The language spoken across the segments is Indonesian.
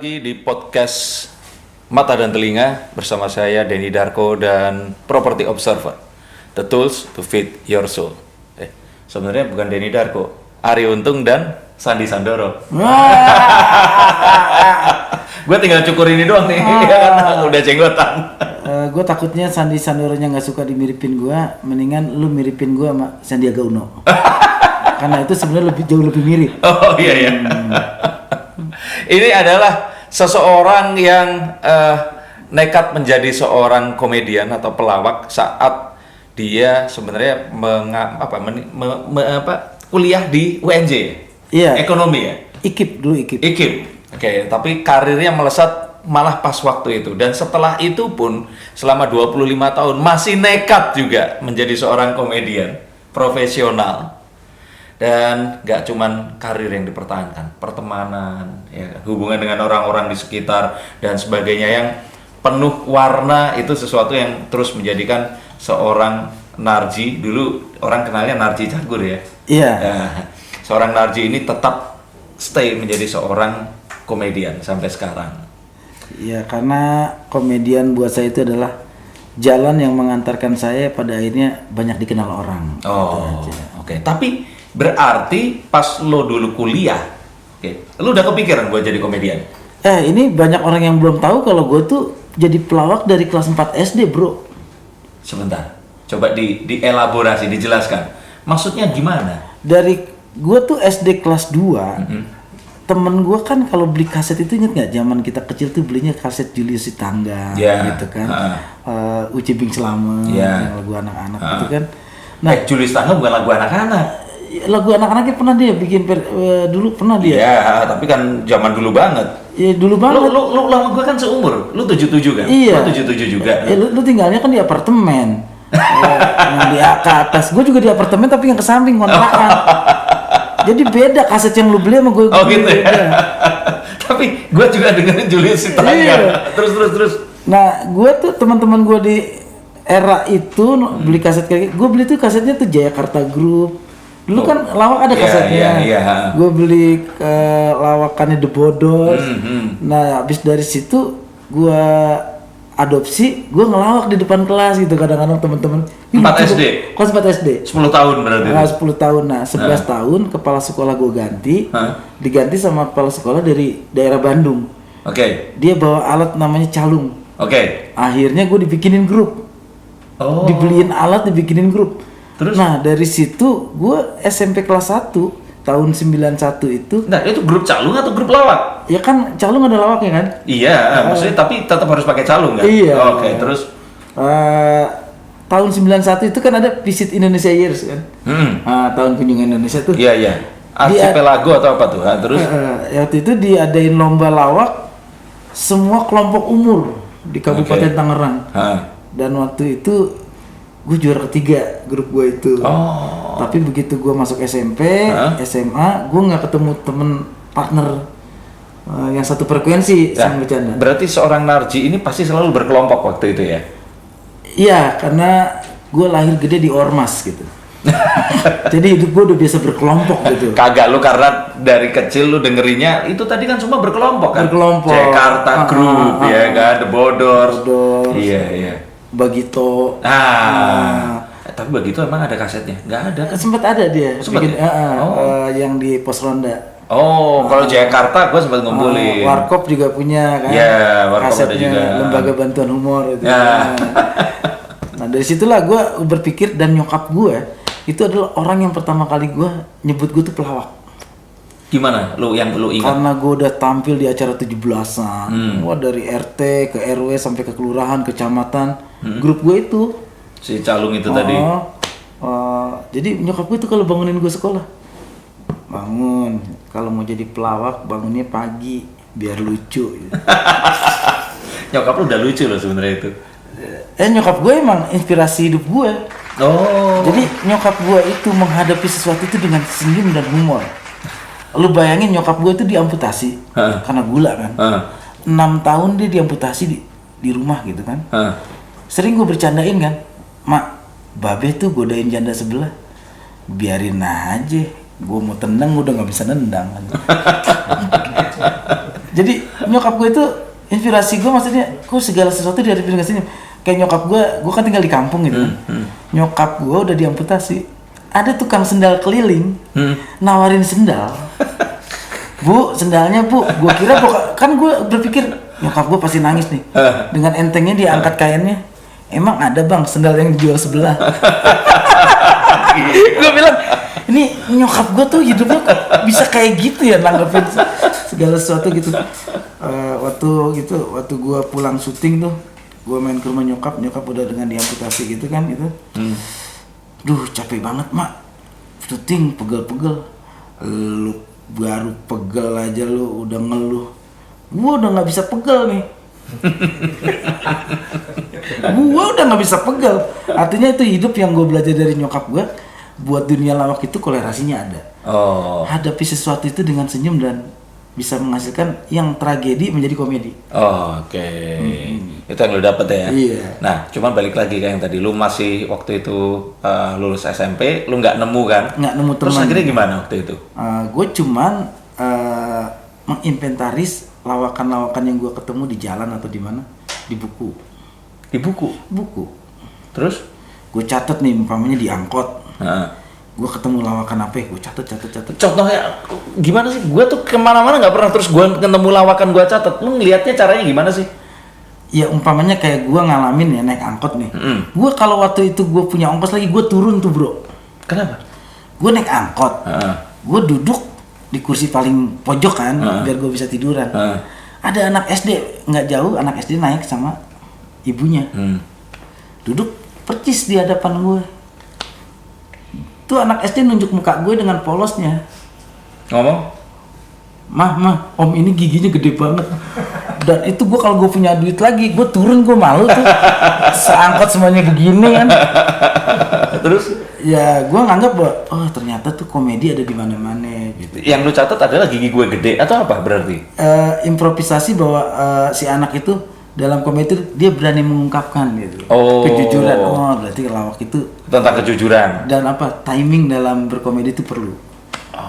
lagi di podcast Mata dan Telinga bersama saya Denny Darko dan Property Observer. The tools to feed your soul. Sebenarnya bukan Denny Darko, Arie Untung dan Sandi Sandoro. Gue tinggal cukur ini doang nih, udah jenggotan. Gue takutnya Sandi Sandoronya nggak suka dimiripin gue, mendingan lu miripin gue sama Sandiaga Uno. Karena itu sebenarnya jauh lebih mirip. Oh iya. Ini adalah seseorang yang nekat menjadi seorang komedian atau pelawak saat dia sebenarnya kuliah di UNJ. Iya. Ekonomi ya. IKIP. Oke, tapi karirnya melesat malah pas waktu itu, dan setelah itu pun selama 25 tahun masih nekat juga menjadi seorang komedian profesional. Dan gak cuman karir yang dipertahankan, pertemanan, ya, hubungan dengan orang-orang di sekitar dan sebagainya yang penuh warna, itu sesuatu yang terus menjadikan seorang Narji, dulu orang kenalnya Narji Cagur ya. Iya. Seorang Narji ini tetap stay menjadi seorang komedian sampai sekarang. Iya, karena komedian buat saya itu adalah jalan yang mengantarkan saya pada akhirnya banyak dikenal orang. Oh, oke. Tapi berarti pas lo dulu kuliah, lo udah kepikiran gue jadi komedian? Ini banyak orang yang belum tahu kalau gue tuh jadi pelawak dari kelas 4 SD, bro. Sebentar, coba dielaborasi, dijelaskan. Maksudnya gimana? Dari gue tuh SD kelas 2, temen gue kan kalau beli kaset itu, inget nggak? Zaman kita kecil tuh belinya kaset Julius Sitanggang, gitu kan. Uci Bing Slamet, yang lagu anak-anak gitu kan. Nah, Julius Sitanggang bukan lagu anak-anak. Lagu anak-anaknya pernah dia bikin dulu pernah dia. Iya, tapi kan zaman dulu banget. Iya, dulu banget. Lu sama gue kan seumur. Lu 77 kan? Iya. Lu 77 juga. Lu tinggalnya kan di apartemen. Yang di atas. Gue juga di apartemen tapi yang ke samping kontrakan. Jadi beda kaset yang lu beli sama gue. Oh gitu ya. Tapi gue juga dengerin Julius Sitanggang. Iya. Terus. Nah, gue tuh teman-teman gue di era itu beli kaset kayak gue beli tuh kasetnya tuh Jayakarta Group. Dulu kan lawak ada kasetnya. Iya. Gue beli lawakannya The Bodors. Nah, habis dari situ gue adopsi, gue ngelawak di depan kelas gitu kadang-kadang teman-teman. 4 SD. Kelas 4 SD. 10 tahun berarti. Nah, 10 tahun. Nah, 11 tahun kepala sekolah gue ganti. Diganti sama kepala sekolah dari daerah Bandung. Oke. Dia bawa alat namanya calung. Oke. Akhirnya gue dibikinin grup. Oh. Dibeliin alat, dibikinin grup. Terus? Nah, dari situ gue SMP kelas 1 tahun 91 itu. Nah, itu grup calung atau grup lawak? Ya kan calung ada lawaknya kan? Iya, maksudnya tapi tetap harus pakai calung kan? Iya. Oke, terus tahun 91 itu kan ada Visit Indonesia Years kan? Tahun kunjungan Indonesia tuh. Iya. Archipelago atau apa tuh? Terus waktu itu diadain lomba lawak semua kelompok umur di Kabupaten Tangerang. Dan waktu itu gue juara ketiga grup gue itu. Tapi begitu gue masuk SMP, SMA, gue nggak ketemu temen partner yang satu frekuensi sama bercanda. Berarti seorang Narji ini pasti selalu berkelompok waktu itu ya? Iya, karena gue lahir gede di Ormas gitu. Jadi hidup gue udah biasa berkelompok gitu. Kagak, lu karena dari kecil lu dengerinnya itu tadi kan semua berkelompok kan? Berkelompok. Jakarta Group ya kan, The Bodors. Iya. Bagito. Tapi Bagito emang ada kasetnya? Nggak ada kan? Sempat ada dia. Sempat bikin, ya? yang di Pos Ronda. Kalau Jakarta gue sempat ngumpulin. Warkop juga punya kan? Iya, Warkop ada kasetnya, juga. Lembaga Bantuan Humor itu. Ya. Nah, dari situlah gue berpikir, dan nyokap gue itu adalah orang yang pertama kali gue nyebut gue tuh pelawak. Gimana? Lu ingat? Karena gue udah tampil di acara 17-an. Wah, dari RT ke RW sampai ke kelurahan, kecamatan. Grup gue itu. Si calung itu tadi. Jadi nyokap gue tuh kalau bangunin gue sekolah. Bangun. Kalau mau jadi pelawak, bangunnya pagi. Biar lucu. Gitu. Nyokap lu udah lucu loh sebenarnya itu. Nyokap gue emang inspirasi hidup gue. Jadi nyokap gue itu menghadapi sesuatu itu dengan senyum dan humor. Lu bayangin nyokap gue itu diamputasi karena gula kan. 6 tahun dia diamputasi di rumah gitu kan. Sering gue bercandain kan, mak, babe tuh godain janda sebelah. Biarin aja, gue mau tendang udah nggak bisa nendang kan. Jadi Nyokap gue itu inspirasi gue, maksudnya kok segala sesuatu dihadapin ke sini. Kayak nyokap gue kan tinggal di kampung gitu. Nyokap gue udah diamputasi. Ada tukang sendal keliling nawarin sendal. Bu, sendalnya bu. Gue kira kan gue berpikir nyokap gue pasti nangis nih. Dengan entengnya dia angkat kainnya. Emang ada bang sendal yang dijual sebelah. Gue bilang, ini nyokap gue tuh hidupnya bisa kayak gitu ya, nanggepin segala sesuatu gitu. Waktu gue pulang syuting tuh, gue main ke rumah nyokap udah dengan diamputasi gitu kan gitu. Duh capek banget mak, syuting pegel-pegel. Lu baru pegel aja lu udah ngeluh, gue udah nggak bisa pegel nih. Gue udah nggak bisa pegel. Artinya itu hidup yang gue belajar dari nyokap gue. Buat dunia lawak itu kolerasinya ada. Hadapi sesuatu itu dengan senyum dan bisa menghasilkan yang tragedi menjadi komedi. Oke. Itu yang lu dapet ya. Iya. Nah, cuman balik lagi kayak yang tadi, lu masih waktu itu lulus SMP, lu nggak nemu kan? Nggak nemu teman. Terus akhirnya gimana waktu itu? Gue cuman menginventaris lawakan-lawakan yang gue ketemu di jalan atau di mana, di buku. Di buku? Buku. Terus? Gue catet nih, umpamanya di angkot. Gue ketemu lawakan apa ya, gue catet. Contohnya gimana sih? Gue tuh kemana-mana nggak pernah terus gue ketemu lawakan gue catet. Lu ngelihatnya caranya gimana sih? Ya umpamanya kayak gue ngalamin ya naik angkot nih. Gue kalau waktu itu gue punya ongkos lagi, gue turun tuh bro. Kenapa? Gue naik angkot, gue duduk di kursi paling pojok kan, biar gue bisa tiduran. Ada anak SD nggak jauh, anak SD naik sama ibunya, duduk percis di hadapan gue. Tuh anak SD nunjuk muka gue dengan polosnya. Ngomong? Mah, om ini giginya gede banget. Dan itu gue kalau gue punya duit lagi, gue turun, gue malu tuh. Seangkot semuanya begini kan. Terus? Ya gue nganggap bahwa, oh ternyata tuh komedi ada di mana-mana gitu. Yang lu catat adalah gigi gue gede atau apa berarti? Improvisasi bahwa si anak itu dalam komedi itu dia berani mengungkapkan gitu. Kejujuran. Oh berarti lawak itu tentang kejujuran. Dan apa, timing dalam berkomedi itu perlu.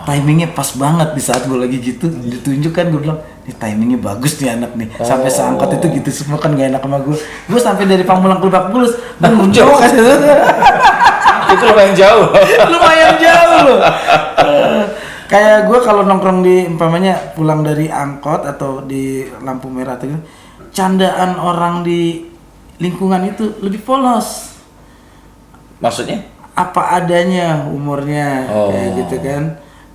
Timingnya pas banget di saat gue lagi gitu ditunjukkan, gue bilang ini timingnya bagus nih anak nih. Sampai seangkot itu gitu semua kan gak enak sama gue. Gue sampai dari Pamulang ke Lebak Bulus gue muncul kan. Itu lumayan jauh. Lumayan jauh loh. Kayak gue kalau nongkrong di umpamanya pulang dari angkot atau di lampu merah tuh, candaan orang di lingkungan itu lebih polos. Maksudnya? Apa adanya umurnya kayak gitu kan.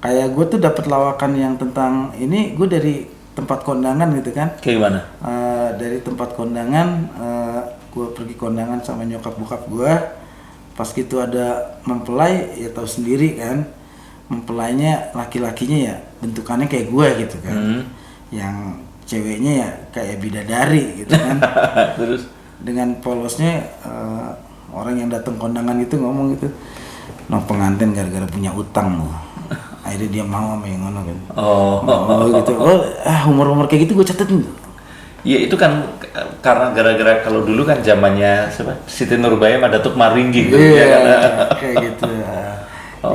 Kayak gue tuh dapat lawakan yang tentang ini, gue dari tempat kondangan gitu kan. Kayak gimana? Dari tempat kondangan, gue pergi kondangan sama nyokap bokap gue. Pas gitu ada mempelai, ya tahu sendiri kan, mempelainya laki-lakinya ya bentukannya kayak gue gitu kan. Yang ceweknya ya kayak bidadari gitu kan. Terus? Dengan polosnya orang yang datang kondangan itu ngomong gitu, no pengantin gara-gara punya utang loh. Akhirnya dia mau sama yang mana kan. Gitu. Humor-humor kayak gitu gue catetin tuh. Ya itu kan karena gara-gara kalau dulu kan zamannya siapa? Siti Nurbaya sama Datuk Maringgi gitu ya kan. Kayak gitu.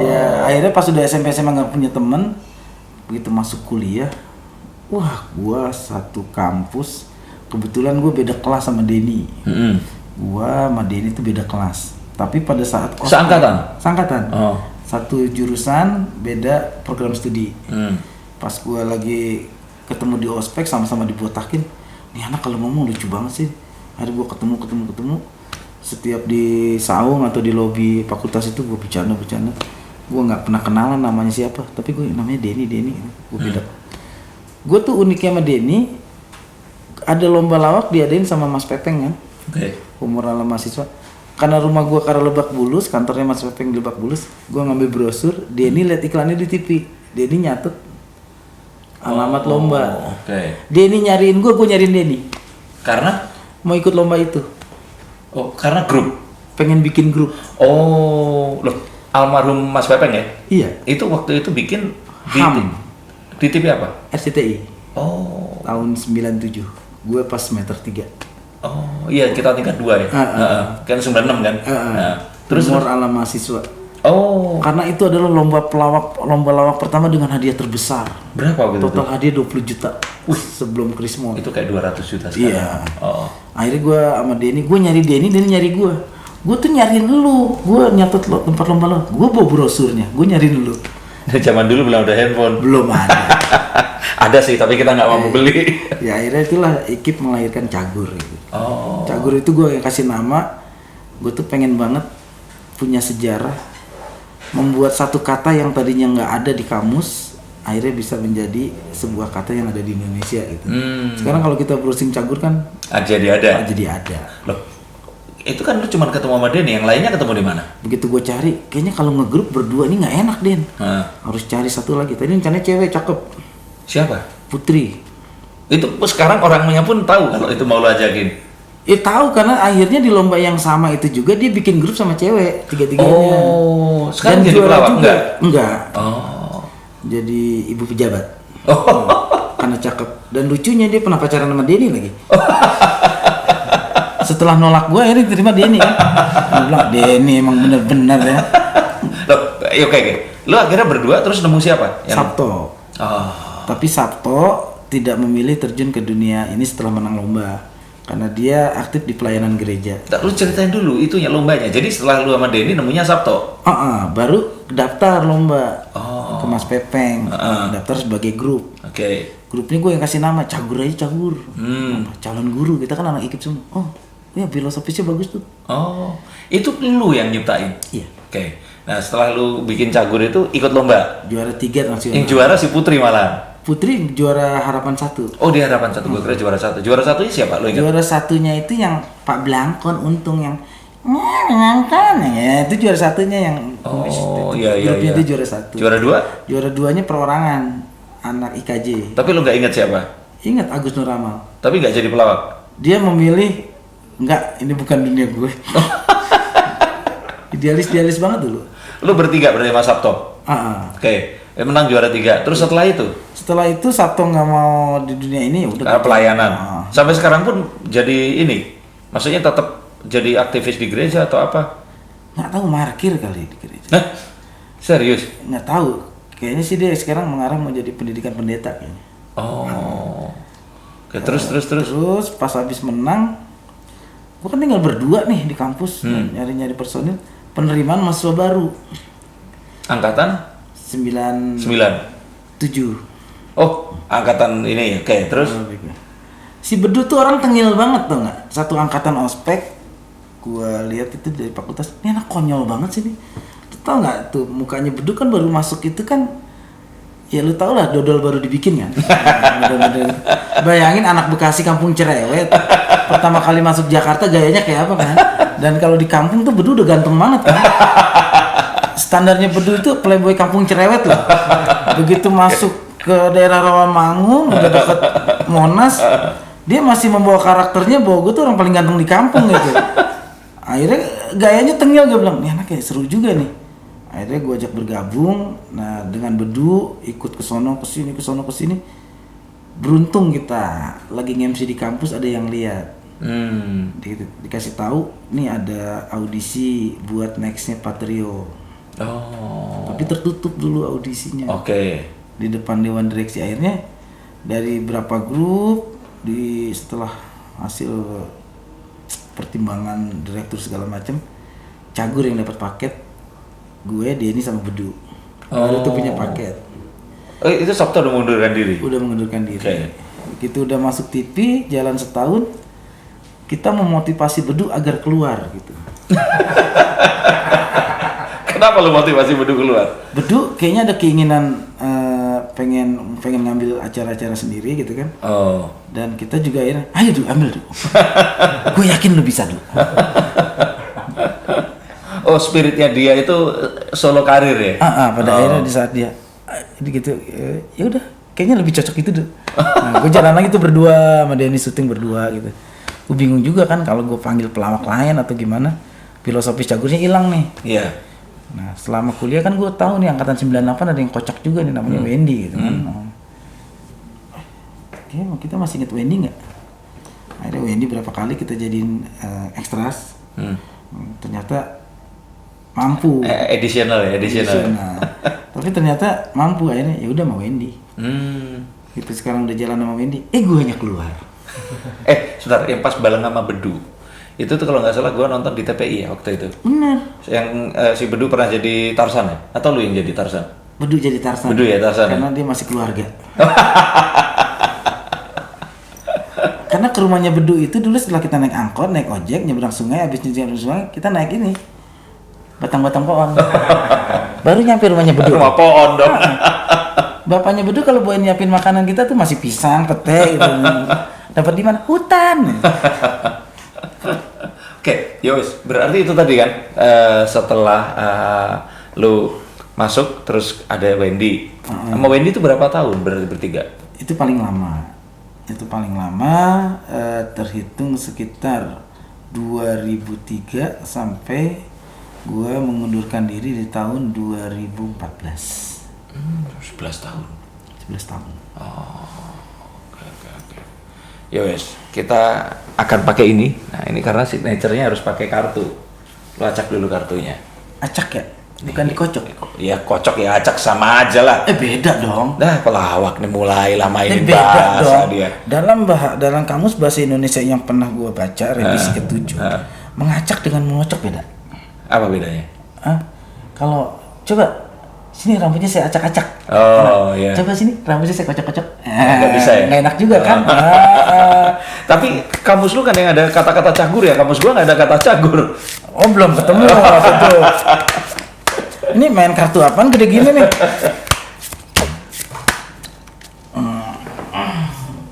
Ya akhirnya pas udah SMP SMA nggak punya teman, begitu masuk kuliah, wah gua satu kampus, kebetulan gue beda kelas sama Denny. Gua sama Denny itu beda kelas. Tapi pada saat Seangkatan. Satu jurusan, beda program studi. Pas gua lagi ketemu di ospek sama-sama dibotakin, nih anak kalau ngomong lucu banget sih. Hari gua ketemu. Setiap di saung atau di lobi fakultas itu gua bercanda. Gua nggak pernah kenalan namanya siapa, tapi gue namanya Denny. Gua beda. Gua tuh uniknya sama Denny, ada lomba lawak diadain sama Mas Pepeng kan. Umur ala mahasiswa. Karena rumah gue ke arah Lebak Bulus, kantornya Mas Pepeng di Lebak Bulus, gue ngambil brosur, Denny lihat iklannya di TV, Denny nyatet alamat lomba. Denny nyariin gue nyariin Denny. Karena? Mau ikut lomba itu. Karena grup? Pengen bikin grup. Loh, almarhum Mas Pepeng ya? Iya. Itu waktu itu bikin di TV apa? RCTI. Tahun 97, gue pas semester 3. Iya kita tingkat 2 ya. Kan 96 kan. Terus umur ala mahasiswa. Oh. Karena itu adalah lomba lawak pertama dengan hadiah terbesar. Berapa gitu? Total hadiah 20 juta. Sebelum Krismon. Itu kayak 200 juta sekarang. Iya. Oh. Akhirnya gue sama Denny, gue nyari Denny nyari gue. Gue tuh nyariin lu, gue nyatet tempat lomba lo. Gue bawa brosurnya, gue nyariin lu. Zaman dulu belum ada handphone. Belum ada. Ada sih, tapi kita nggak mau beli. Ya akhirnya itulah Ikip melahirkan Cagur gitu. Oh. Cagur itu gue yang kasih nama. Gue tuh pengen banget punya sejarah, membuat satu kata yang tadinya nggak ada di kamus, akhirnya bisa menjadi sebuah kata yang ada di Indonesia gitu. Sekarang kalau kita browsing Cagur kan jadi ada. Loh, itu kan lu cuma ketemu sama Denny, yang lainnya ketemu di mana? Begitu gue cari, kayaknya kalau ngegrup berdua ini nggak enak, Den. Harus cari satu lagi. Tadi rencananya cewek cakep. Siapa? Putri. Itu sekarang orangnya pun tahu kalau itu mau lu ajakin. Tahu karena akhirnya di lomba yang sama itu juga dia bikin grup sama cewek tiga-tiganya. Oh, sekarang dan jadi pelawak juga? Enggak. Oh. Jadi ibu pejabat. Oh. Karena cakep. Dan lucunya dia pernah pacaran sama Denny lagi. Setelah nolak gue akhirnya diterima Denny kan. Gue bilang Denny emang bener-bener ya. Loh, oke. Lu akhirnya berdua terus nemu siapa? Sabto. Oh. Tapi Sabto tidak memilih terjun ke dunia ini setelah menang lomba. Karena dia aktif di pelayanan gereja. Lu ceritain dulu itunya lombanya. Jadi setelah lu sama Denny nemunya Sabto. Baru daftar lomba ke Mas Pepeng. Daftar sebagai grup. Oke. Grupnya gue yang kasih nama Cagur aja Cagur. Calon guru, kita kan anak Ikip semua. Oh, ya filosofisnya bagus tuh. Oh, itu lu yang nyiptain? Iya. Oke. Nah setelah lu bikin Cagur itu ikut lomba? Juara 3 nasional. Yang juara si Putri malah? Putri juara Harapan 1. Oh, di Harapan 1, gue kira juara 1. Juara 1 siapa lo ingat? Juara 1-nya itu yang Pak Blangkon Untung yang menangkan ya, itu juara 1-nya yang iya. Grupnya itu juara 1. Juara 2? Juara 2-nya perorangan anak IKJ. Tapi lo nggak ingat siapa? Ingat Agus Nuramal. Tapi nggak jadi pelawak? Dia memilih enggak, ini bukan dunia gue. Idealis banget dulu. Lo bertiga berarti Mas Sabto? Oke. Menang juara 3. Terus setelah itu? Setelah itu Sabto nggak mau di dunia ini ya udah. Karena pelayanan. Sampai sekarang pun jadi ini. Maksudnya tetap jadi aktivis di gereja atau apa? Nggak tahu, markir kali di gereja. Hah? Serius? Nggak tahu. Kayaknya sih dia sekarang mengarah mau jadi pendidikan pendeta kayaknya. Oh. Oke, terus. Terus pas habis menang, gua kan tinggal berdua nih di kampus nyari-nyari personil penerimaan mahasiswa baru. Angkatan? 7. Oh, angkatan ini. Oke, terus? Si Bedu tuh orang tengil banget tuh nggak? Satu angkatan ospek, gua lihat itu dari fakultas, ini anak konyol banget sih nih. Lu tau nggak tuh mukanya Bedu kan baru masuk itu kan, ya lu tau lah dodol baru dibikin kan. Bayangin anak Bekasi kampung cerewet, pertama kali masuk Jakarta gayanya kayak apa kan? Dan kalau di kampung tuh Bedu udah ganteng banget kan. Standarnya Bedu itu playboy kampung cerewet loh. Begitu masuk ke daerah Rawamangun, udah deket Monas, dia masih membawa karakternya bahwa gue tuh orang paling ganteng di kampung gitu. Akhirnya gayanya tengil, gue bilang, nih anak kayak seru juga nih. Akhirnya gue ajak bergabung. Nah dengan Bedu ikut kesono kesini. Beruntung kita lagi nge-MC di kampus ada yang lihat. Dikasih tahu, nih ada audisi buat nextnya Patrio. Oh. Tapi tertutup dulu audisinya. Oke. Di depan dewan direksi. Akhirnya dari berapa grup setelah hasil pertimbangan direktur segala macam, Cagur yang dapat paket. Gue, Denny sama Bedu. Baru tuh punya paket. Oh, itu Sabto udah mengundurkan diri? Udah mengundurkan diri. Okay. Begitu udah masuk TV, jalan setahun, kita memotivasi Bedu agar keluar gitu. Kenapa lo motivasi Bedu keluar? Bedu kayaknya ada keinginan pengen ngambil acara-acara sendiri gitu kan. Oh. Dan kita juga akhirnya, ayo Du, ambil Du. Gue yakin lu bisa Du. Oh, spiritnya dia itu solo karir ya? Pada akhirnya di saat dia gitu, ya udah, kayaknya lebih cocok itu Du. Nah, gue jalan lagi tuh berdua sama Denny, syuting berdua gitu. Gue bingung juga kan kalau gue panggil pelawak lain atau gimana, filosofis Cagurnya hilang nih. Iya. Yeah. Nah selama kuliah kan gue tahu nih angkatan 98 ada yang kocak juga nih namanya Wendy gitu kan. Kita masih inget Wendy nggak? Akhirnya Wendy berapa kali kita jadiin ekstras. Ternyata mampu. Additional. Tapi ternyata mampu, akhirnya ya udah sama Wendy. Gitu sekarang udah jalan sama Wendy. Gue hanya keluar. Sebentar, yang pas Baleng sama Bedu. Itu tuh kalau nggak salah gue nonton di TPI ya waktu itu. Benar. Yang si Bedu pernah jadi Tarzan ya? Atau lu yang jadi Tarzan? Bedu jadi Tarzan. Bedu ya Tarzan. Karena dia masih keluarga. Karena ke rumahnya Bedu itu dulu setelah kita naik angkot, naik ojek, nyebrang sungai, habis nyebrang sungai, kita naik ini. Batang-batang pohon. Baru nyampe rumahnya Bedu. Rumah pohon dong. Bapaknya Bedu kalau buat nyiapin makanan kita tuh masih pisang, pete gitu. Dapat di mana? Hutan. Oke, yowis. Berarti itu tadi kan setelah lu masuk terus ada Wendy. Sama Wendy itu berapa tahun berarti bertiga? Itu paling lama. Terhitung sekitar 2003 sampai gue mengundurkan diri di tahun 2014. 11 tahun. 11 tahun. Oke. Ya wes, kita akan pakai ini. Nah, ini karena signature-nya harus pakai kartu. Lu acak dulu kartunya. Acak ya? Bukan dikocok. Ya kocok ya acak sama aja lah. Beda dong. Nah, pelawak nih mulai lama ini beda bahasa dong. dia. Dalam kamus bahasa Indonesia yang pernah gue baca revisi ke-7, mengacak dengan mengocok beda. Apa bedanya? Kalau coba sini rambutnya saya acak-acak. Iya. Coba sini rambutnya saya kocok-kocok. Nggak bisa ya? Nggak enak juga kan? Tapi kamus lu kan yang ada kata-kata cagur ya, kamus gua nggak ada kata cagur. Oh belum ketemu betul. Ini main kartu apaan gede gini nih?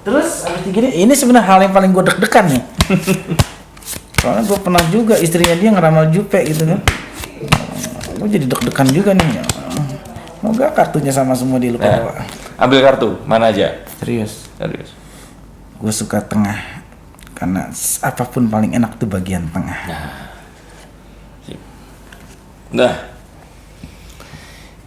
Terus abis gini, ini sebenarnya hal yang paling gue deg-degan nih. Soalnya gue pernah juga istrinya dia ngeramal Jupe gitu kan. Gue jadi deg-degan juga nih. Moga kartunya sama semua di lupa bawa. Ambil kartu, mana aja? Serius. Gue suka tengah. Karena apapun paling enak tuh bagian tengah. Nah.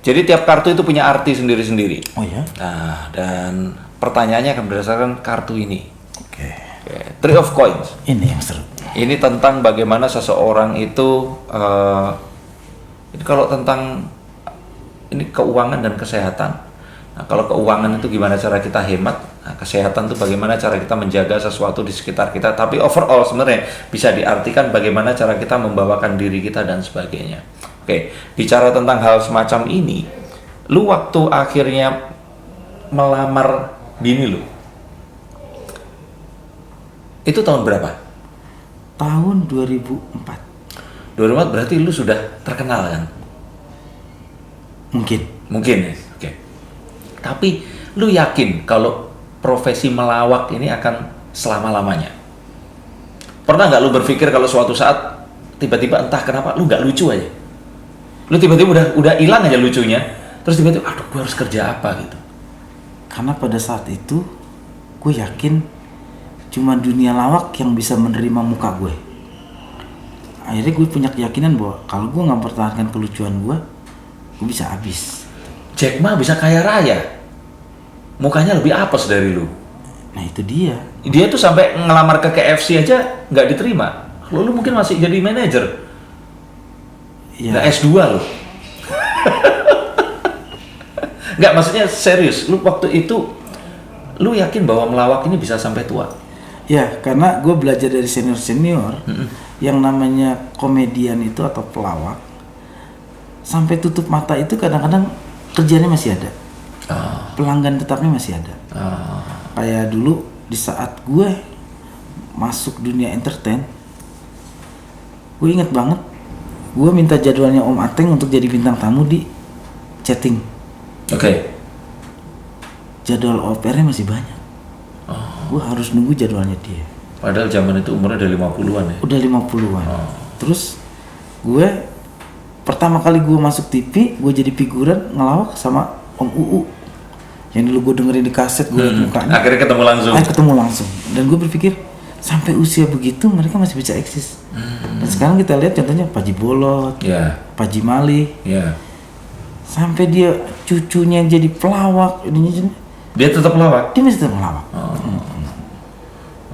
Jadi tiap kartu itu punya arti sendiri-sendiri. Oh ya? Nah, dan pertanyaannya akan berdasarkan kartu ini. Oke. Three of Coins. Ini yang seru. Ini tentang bagaimana seseorang itu, ini kalau tentang ini keuangan dan kesehatan. Nah, kalau keuangan itu gimana cara kita hemat, nah, kesehatan itu bagaimana cara kita menjaga sesuatu di sekitar kita. Tapi overall sebenarnya bisa diartikan bagaimana cara kita membawakan diri kita dan sebagainya. Oke, bicara tentang hal semacam ini, lu waktu akhirnya melamar bini lu, itu tahun berapa? Tahun 2004. 2004 berarti lu sudah terkenal kan? Mungkin ya, oke. Tapi lu yakin kalau profesi melawak ini akan selama-lamanya? Pernah nggak lu berpikir kalau suatu saat tiba-tiba entah kenapa lu nggak lucu aja? Lu tiba-tiba udah hilang aja lucunya, terus tiba-tiba aduh gue harus kerja apa gitu. Karena pada saat itu gue yakin cuma dunia lawak yang bisa menerima muka gue. Akhirnya gue punya keyakinan bahwa kalau gue nggak mempertahankan kelucuan gue bisa habis. Jack Ma bisa kaya raya, mukanya lebih apes dari lu. Nah itu dia. Dia tuh sampai ngelamar ke KFC aja nggak diterima. Lu mungkin masih jadi manajer. Ya. Nggak S2 loh. Nggak, maksudnya serius. Lu waktu itu, lu yakin bahwa melawak ini bisa sampai tua? Ya, karena gue belajar dari senior-senior yang namanya komedian itu atau pelawak, sampai tutup mata itu kadang-kadang kerjanya masih ada. Pelanggan tetapnya masih ada. Kayak dulu di saat gue masuk dunia entertain, gue inget banget, gue minta jadwalnya Om Ateng untuk jadi bintang tamu di chatting. Oke. Jadwal OPR-nya masih banyak. Gue harus nunggu jadwalnya dia. Padahal zaman itu umurnya udah 50-an ya? Udah 50-an. Terus gue pertama kali gue masuk TV, gue jadi figuran ngelawak sama Om Uu. Yang dulu gue dengerin di kaset, gue liat mukanya. Akhirnya ketemu langsung. Dan gue berpikir sampai usia begitu mereka masih bisa eksis. Dan sekarang kita lihat contohnya Paji Bolot, Paji Malih, sampai dia cucunya jadi pelawak, dia tetap pelawak. Dia masih tetap pelawak.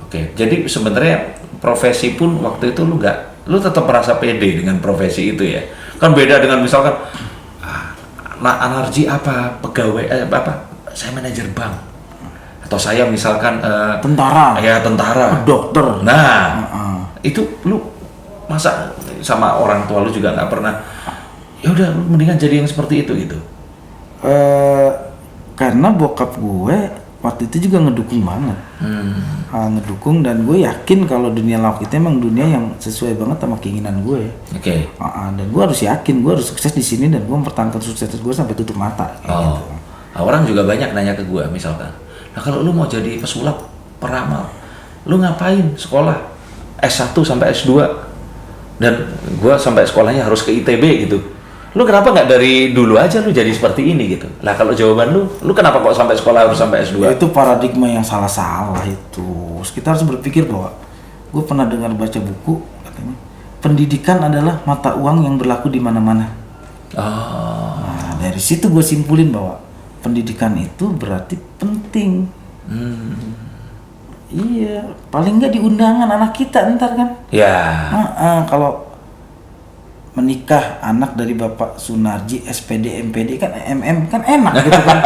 Oke, jadi sebenarnya profesi pun waktu itu lu tetap merasa pede dengan profesi itu ya. Kan beda dengan misalkan Anarji apa pegawai saya manajer bank atau saya misalkan tentara. Ya tentara. Dokter. Nah, itu lu masa sama orang tua lu juga nggak pernah ya udah lu mendingan jadi yang seperti itu gitu. Karena bokap gue waktu itu juga ngedukung banget, ngedukung, dan gue yakin kalau dunia lawak itu emang dunia yang sesuai banget sama keinginan gue. Oke. Dan gue harus yakin gue harus sukses di sini dan gue mempertahankan sukses gue sampai tutup mata. Gitu. Nah, orang juga banyak nanya ke gue misalkan, nah kalau lu mau jadi pesulap, peramal, lu ngapain sekolah S1 sampai S2 dan gue sampai sekolahnya harus ke ITB gitu. Lu kenapa nggak dari dulu aja lu jadi seperti ini gitu? Lah kalau jawaban lu kenapa kok sampai sekolah harus sampai S2? Itu paradigma yang salah-salah itu. Kita harus berpikir bahwa gue pernah dengar baca buku katanya pendidikan adalah mata uang yang berlaku di mana-mana. Nah, dari situ gue simpulin bahwa pendidikan itu berarti penting. Iya, paling nggak di undangan anak kita ntar kan? Ya. Kalau menikah anak dari Bapak Sunarji SPD MPD kan MM kan enak gitu kan.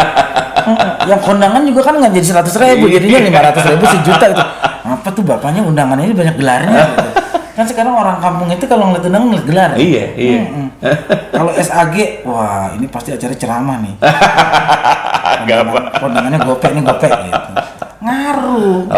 Yang kondangan juga kan nggak jadi 100.000, jadinya 500.000, 1 juta gitu. Apa tuh bapaknya undangannya ini banyak gelarnya gitu. Kan sekarang orang kampung itu kalau ngeliat undangan ngeliat gelar. Iya. Kalau SAG, wah ini pasti acara ceramah nih. Kondangannya gopek gitu. Ngaruh.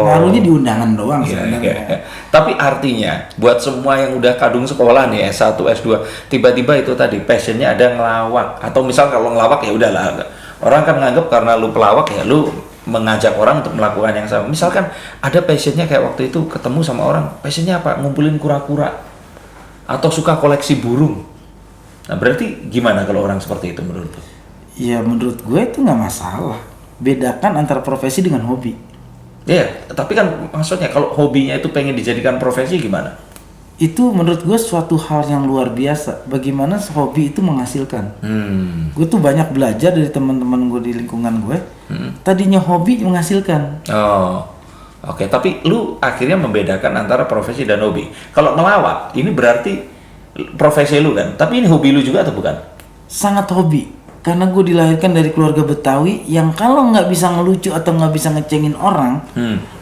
Ngaruhnya di undangan doang sebenarnya. Tapi artinya buat semua yang udah kadung sekolah nih S1, S2, tiba-tiba itu tadi passionnya ada ngelawak, atau misal kalau ngelawak ya udahlah. Orang kan nganggap karena lu pelawak ya lu mengajak orang untuk melakukan yang sama. Misalkan ada passionnya kayak waktu itu ketemu sama orang, passionnya apa? Ngumpulin kura-kura atau suka koleksi burung. Nah berarti gimana kalau orang seperti itu menurut lu? Ya menurut gue itu nggak masalah. Bedakan antara profesi dengan hobi. Iya, tapi kan maksudnya kalau hobinya itu pengen dijadikan profesi gimana? Itu menurut gue suatu hal yang luar biasa. Bagaimana hobi itu menghasilkan. Gue tuh banyak belajar dari teman-teman gue di lingkungan gue. Tadinya hobi menghasilkan. Oke. Tapi lu akhirnya membedakan antara profesi dan hobi. Kalau melawak, ini berarti profesi lu kan? Tapi ini hobi lu juga atau bukan? Sangat hobi. Karena gue dilahirkan dari keluarga Betawi yang kalau nggak bisa ngelucu atau nggak bisa ngecengin orang,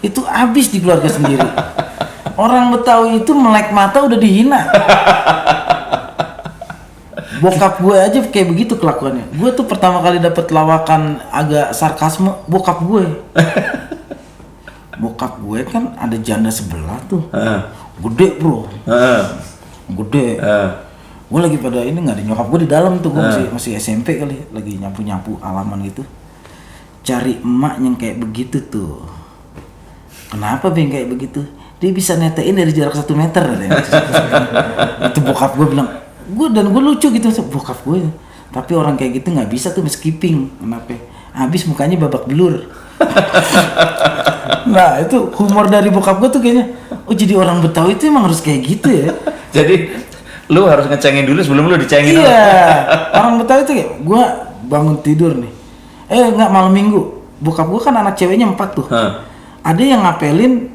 itu habis di keluarga sendiri. Orang Betawi itu melek mata udah dihina. Bokap gue aja kayak begitu kelakuannya. Gue tuh pertama kali dapet lawakan agak sarkasme bokap gue. Bokap gue kan ada janda sebelah tuh, gede bro, gede. Gue lagi pada ini nggak ada nyokap gue di dalam tuh, gue masih SMP kali, lagi nyapu halaman gitu, cari emak yang kayak begitu tuh. Kenapa beng kayak begitu? Dia bisa netein dari jarak 1 meter. Itu bokap gue bilang, gue lucu gitu bokap gue. Tapi orang kayak gitu nggak bisa tuh skipping, kenapa? Habis mukanya babak belur. Nah itu humor dari bokap gue tuh kayaknya, oh jadi orang Betawi itu emang harus kayak gitu ya. Jadi lu harus ngecengin dulu sebelum lu dicengin. Iya. Orang Betawi itu kayak gue bangun tidur nih. Nggak malam minggu. Bokap gue kan anak ceweknya 4 tuh. Ada yang ngapelin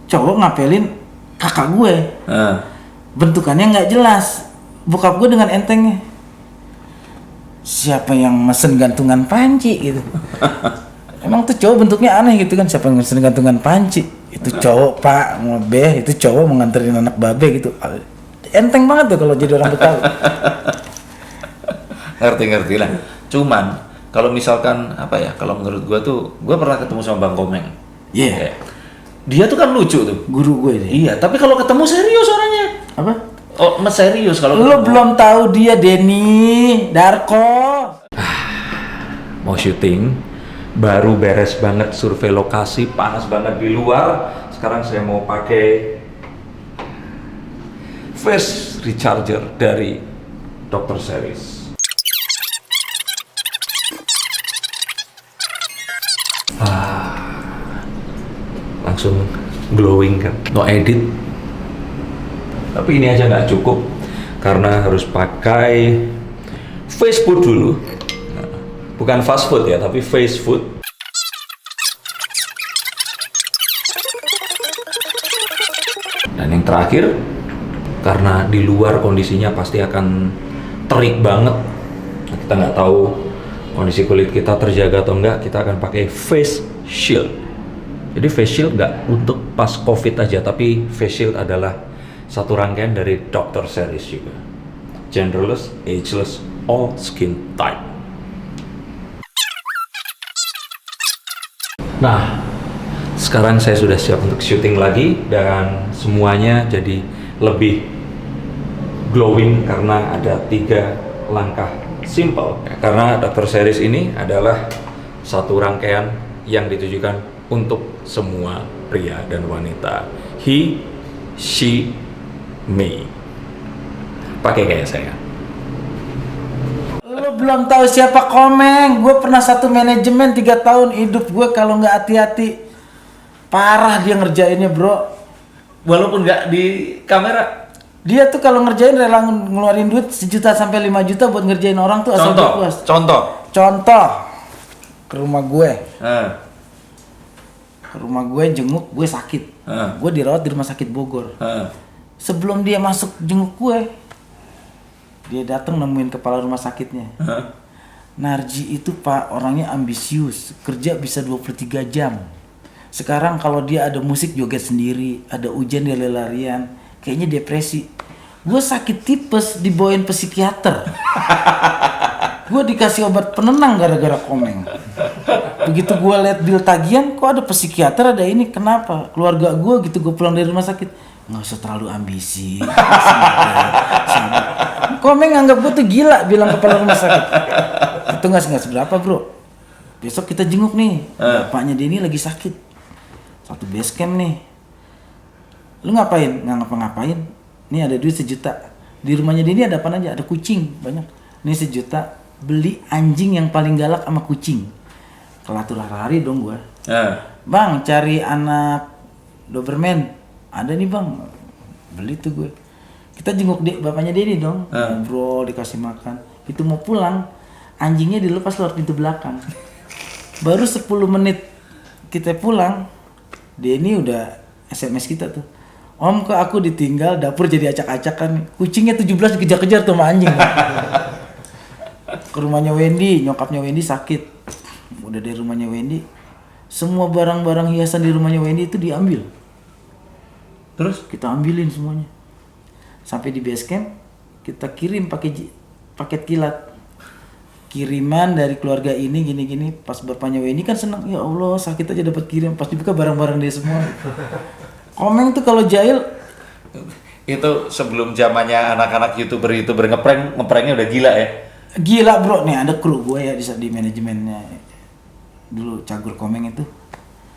cowok ngapelin kakak gue. Bentukannya nggak jelas. Bokap gue dengan entengnya, siapa yang mesen gantungan panci gitu. Emang tuh cowok bentuknya aneh gitu kan, siapa yang mesen gantungan panci? Itu cowok pak ngobeh, itu cowok menganterin anak babe gitu. Enteng banget tuh kalau jadi orang Betawi. Ngerti lah. Cuman kalau misalkan apa ya, kalau menurut gua tuh, gua pernah ketemu sama Bang Komeng. Iya. Dia tuh kan lucu tuh. Guru gue deh. Iya, tapi kalau ketemu serius orangnya. Apa? Oh, mas serius kalau lo belum tahu dia Denny Darko. Mau syuting, baru beres banget survei lokasi, panas banget di luar. Sekarang saya mau pakai face recharger dari Dr. Series. Langsung glowing kan, no edit. Tapi ini aja nggak cukup karena harus pakai face food dulu. Nah, bukan fast food ya, tapi face food. Dan yang terakhir, karena di luar kondisinya pasti akan terik banget. Kita nggak tahu kondisi kulit kita terjaga atau enggak, kita akan pakai face shield. Jadi face shield nggak untuk pas COVID aja, tapi face shield adalah satu rangkaian dari Dr. Series juga. Genderless, ageless, all skin type. Nah, sekarang saya sudah siap untuk syuting lagi dan semuanya jadi lebih glowing karena ada 3 langkah simple. Karena Dr. Series ini adalah satu rangkaian yang ditujukan untuk semua pria dan wanita. He, she, me. Pakai kayak saya. Lo belum tahu siapa Komeng. Gue pernah satu manajemen 3 tahun hidup gue, kalau nggak hati-hati parah dia ngerjainnya, bro. Walaupun nggak di kamera. Dia tuh kalau ngerjain rela ngeluarin duit 1 juta sampai 5 juta buat ngerjain orang tuh asal dia puas. Contoh ke rumah gue. Ke rumah gue jenguk, gue sakit. Gue dirawat di rumah sakit Bogor. Sebelum dia masuk jenguk gue, dia datang nemuin kepala rumah sakitnya. Narji itu Pak orangnya ambisius, kerja bisa 23 jam. Sekarang kalau dia ada musik joget sendiri, ada hujan dia lari-larian, kayaknya depresi. Gue sakit tipes dibawain psikiater. Gue dikasih obat penenang gara-gara Komeng. Begitu gue liat bil tagihan, kok ada psikiater, ada ini, kenapa? Keluarga gue gitu, gue pulang dari rumah sakit, nggak usah terlalu ambisi. Komeng nganggap gue tuh gila, bilang kepala rumah sakit. Itu nggak seberapa, bro. Besok kita jenguk nih, bapaknya Denny lagi sakit. Satu base camp nih. Lu ngapain? Nggak ngapa-ngapain. Nih ada duit 1 juta. Di rumahnya Denny ada apa aja? Ada kucing banyak. Nih 1 juta. Beli anjing yang paling galak sama kucing. Kelatur hari dong gua. Bang, cari anak Doberman. Ada nih bang. Beli tuh gue. Kita jenguk bapaknya Denny dong. Ngobrol, dikasih makan. Itu mau pulang, anjingnya dilepas lewat pintu belakang. Baru 10 menit kita pulang, Denny udah SMS kita tuh. Om, kok aku ditinggal, dapur jadi acak-acakan. Kucingnya 17 dikejar-kejar tuh sama anjing. Ke rumahnya Wendy, nyokapnya Wendy sakit. Udah dari rumahnya Wendy, semua barang-barang hiasan di rumahnya Wendy itu diambil. Terus kita ambilin semuanya. Sampai di base camp, kita kirim paket kilat. Kiriman dari keluarga ini gini-gini. Pas bapaknya Wendy kan senang, ya Allah sakit aja dapat kirim. Pas dibuka barang-barang dia semua. Komeng tuh kalau jahil. Itu sebelum zamannya anak-anak youtuber ngepranknya udah gila ya. Gila bro, nih ada kru gue ya di manajemennya. Dulu Cagur Komeng itu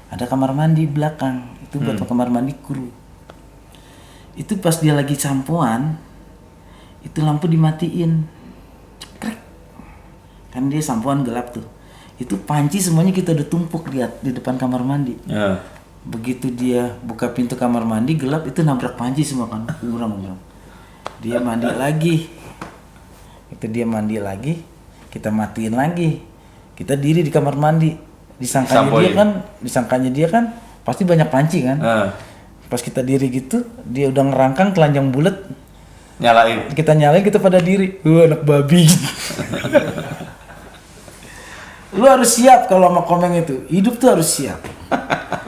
ada kamar mandi belakang. Itu buat kamar mandi kru. Itu pas dia lagi sampoan, itu lampu dimatiin. Cekrek. Kan dia sampoan gelap tuh. Itu panci semuanya kita udah tumpuk lihat di depan kamar mandi. Begitu dia buka pintu kamar mandi gelap, itu nabrak panci semua kan. Kurang. Dia mandi lagi. Itu dia mandi lagi, kita matiin lagi. Kita diri di kamar mandi. Disangkanya dia kan pasti banyak panci kan. Pas kita diri gitu, dia udah ngerangkang telanjang bulat. Nyalain. Kita nyalain, kita pada diri. Anak babi. Lu harus siap kalau sama Komeng itu. Hidup tuh harus siap.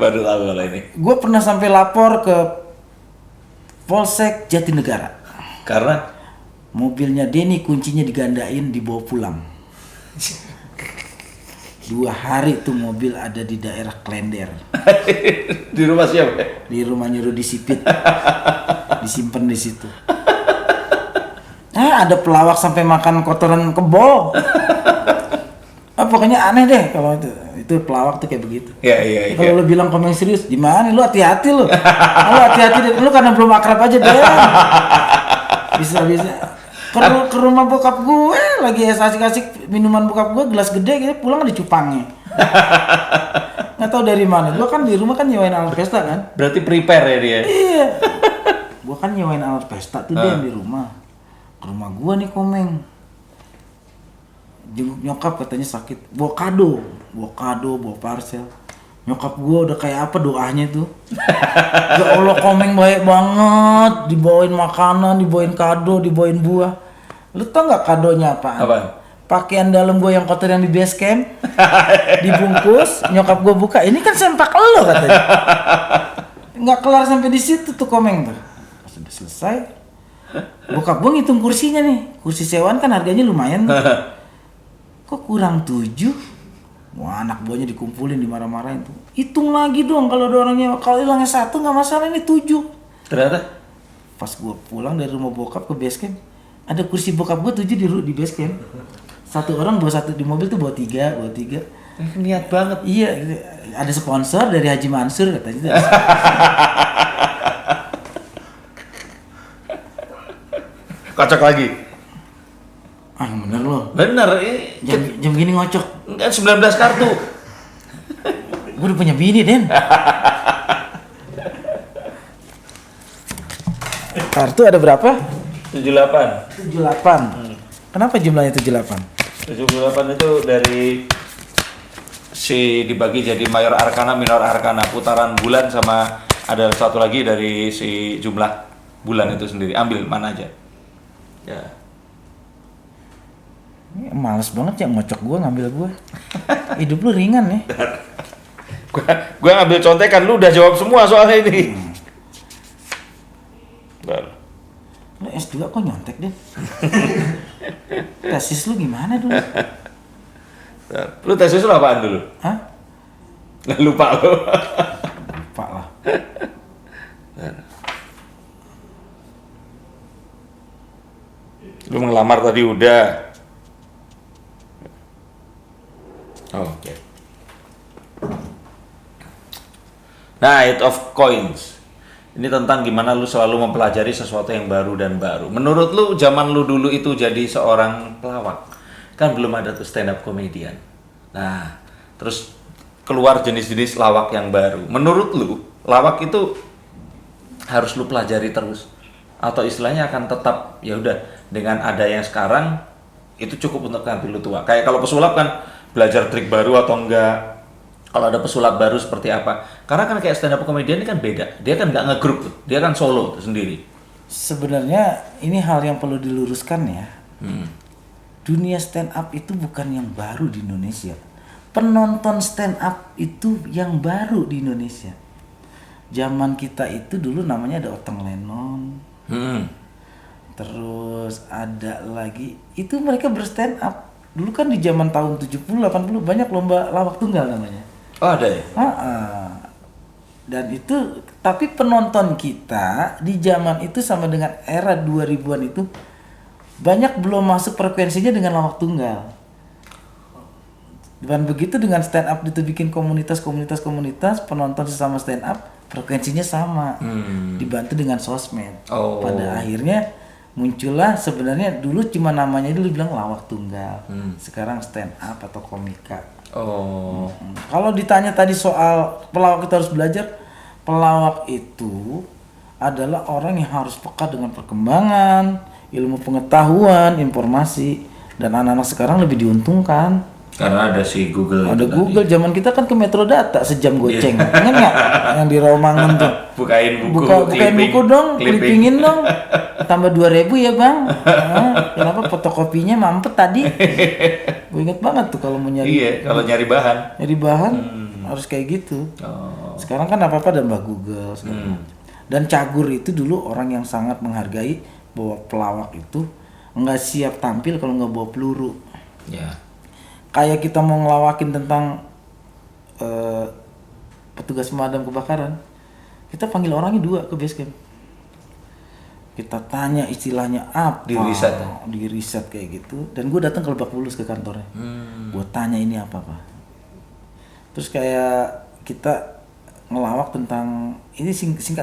Baru tahu kalau ini. Gue pernah sampai lapor ke Polsek Jatinegara. Karena mobilnya Denny kuncinya digandain, dibawa pulang. 2 hari tuh mobil ada di daerah Klender. Di rumah siapa? Di rumahnya Rudi Sipit. Disimpan di situ. Ada pelawak sampai makan kotoran kebo. Pokoknya aneh deh kalau itu pelawak tuh kayak begitu. Iya. Kalau lu bilang Komeng serius, gimana? Lu hati-hati lu. Lu hati-hati deh. Lu karena belum akrab aja deh. Bisa. Ke rumah bokap gue lagi asik-asik minuman bokap gue gelas gede gitu, pulang ada cupangnya. Nggak tahu dari mana. Gue kan di rumah kan nyewain alat pesta kan. Berarti prepare ya dia. Iya. Gue kan nyewain alat pesta tuh dia di rumah. Ke rumah gue nih Komeng. Jenguk nyokap katanya sakit. Bawa kado, bawa parcel. Nyokap gue udah kayak apa doanya tuh. Ya Allah, Komeng baik banget, dibawain makanan, dibawain kado, dibawain buah. Lu tau nggak kadonya apaan? Apaan? Pakaian dalam gue yang kotor yang di base camp, dibungkus, nyokap gue buka, ini kan sempak lo katanya. Nggak kelar sampai di situ tuh Komeng tuh. Pas udah selesai, bokap gue ngitung kursinya nih, kursi sewaan kan harganya lumayan tuh. Kok kurang 7? Wah, anak buahnya dikumpulin, dimarah-marahin tuh. Hitung lagi dong kalau ada orangnya, kalau hilangnya 1 nggak masalah, ini 7. Ternyata Pas gue pulang dari rumah bokap ke base camp, ada kursi bokap gue 7 di base camp. Satu orang bawa 1 di mobil tuh bawa 3. niat banget. Iya, ada sponsor dari Haji Mansur katanya. Kocok lagi. Ah, bener loh. Bener, ini Jam gini ngocok. kan 19 kartu. Gue udah punya bini, Den. Kartu ada berapa? 78. 78. Kenapa jumlahnya 78? 78 itu dari si dibagi jadi mayor arkana, minor arkana, putaran bulan, sama ada satu lagi dari si jumlah bulan itu sendiri. Ambil mana aja. Ya. Males banget ya ngocok gue, ngambil gue. Hidup lu ringan nih. Gua ngambil contekan, lu udah jawab semua soalnya ini. Lu S2 kok nyontek deh? Tesis lu gimana dulu? Lu tesis lu apaan dulu? Hah? Lupa lu. Lupa lah. Lu ngelamar tadi udah. Oh, oke. Night of Coins. Ini tentang gimana lu selalu mempelajari sesuatu yang baru dan baru. Menurut lu, zaman lu dulu itu jadi seorang pelawak, kan belum ada tuh stand up comedian. Nah, terus keluar jenis-jenis lawak yang baru. Menurut lu, lawak itu harus lu pelajari terus, atau istilahnya akan tetap ya udah dengan ada yang sekarang itu cukup untuk nanti lu tua. Kayak kalau pesulap kan belajar trik baru atau enggak. Kalau ada pesulap baru seperti apa? Karena kan kayak stand up comedian ini kan beda. Dia kan nggak ngegrup, dia kan solo sendiri. Sebenarnya ini hal yang perlu diluruskan ya. Dunia stand up itu bukan yang baru di Indonesia. Penonton stand up itu yang baru di Indonesia. Zaman kita itu dulu namanya ada Oteng Lennon. Terus ada lagi, itu mereka berstand up. Dulu kan di zaman tahun 70 80 banyak lomba lawak tunggal namanya. Oh, ada ya? Dan itu, tapi penonton kita di zaman itu sama dengan era 2000-an itu banyak belum masuk frekuensinya dengan lawak tunggal. Dan begitu dengan stand up itu bikin komunitas penonton sesama stand up frekuensinya sama. Dibantu dengan sosmed. Pada akhirnya muncullah, sebenarnya dulu cuma namanya dulu bilang lawak tunggal. Sekarang stand up atau komika. Kalau ditanya tadi soal pelawak kita harus belajar, pelawak itu adalah orang yang harus peka dengan perkembangan, ilmu pengetahuan, informasi, dan anak-anak sekarang lebih diuntungkan. Karena ada si Google. Ada Google, zaman kita kan ke Metrodata sejam goceng. Ingat nggak? Yang di Romangun tuh. Bukain buku, bukain buku dong, clippingin dong. Tambah 2.000 ya bang. Kenapa fotokopinya mampet tadi? Gue inget banget tuh kalau mau nyari. Iya, kalau nyari bahan. Nyari bahan harus kayak gitu. Sekarang kan apa-apa ada Mbak Google. Dan Cagur itu dulu orang yang sangat menghargai bahwa pelawak itu nggak siap tampil kalau nggak bawa peluru. Ya. Kayak kita mau ngelawakin tentang petugas pemadam kebakaran, kita panggil orangnya 2 ke base camp. Kita tanya istilahnya apa, di riset kayak gitu. Dan gue datang ke Lebak Bulus ke kantornya, gue tanya ini apa pak. Terus kayak kita ngelawak tentang ini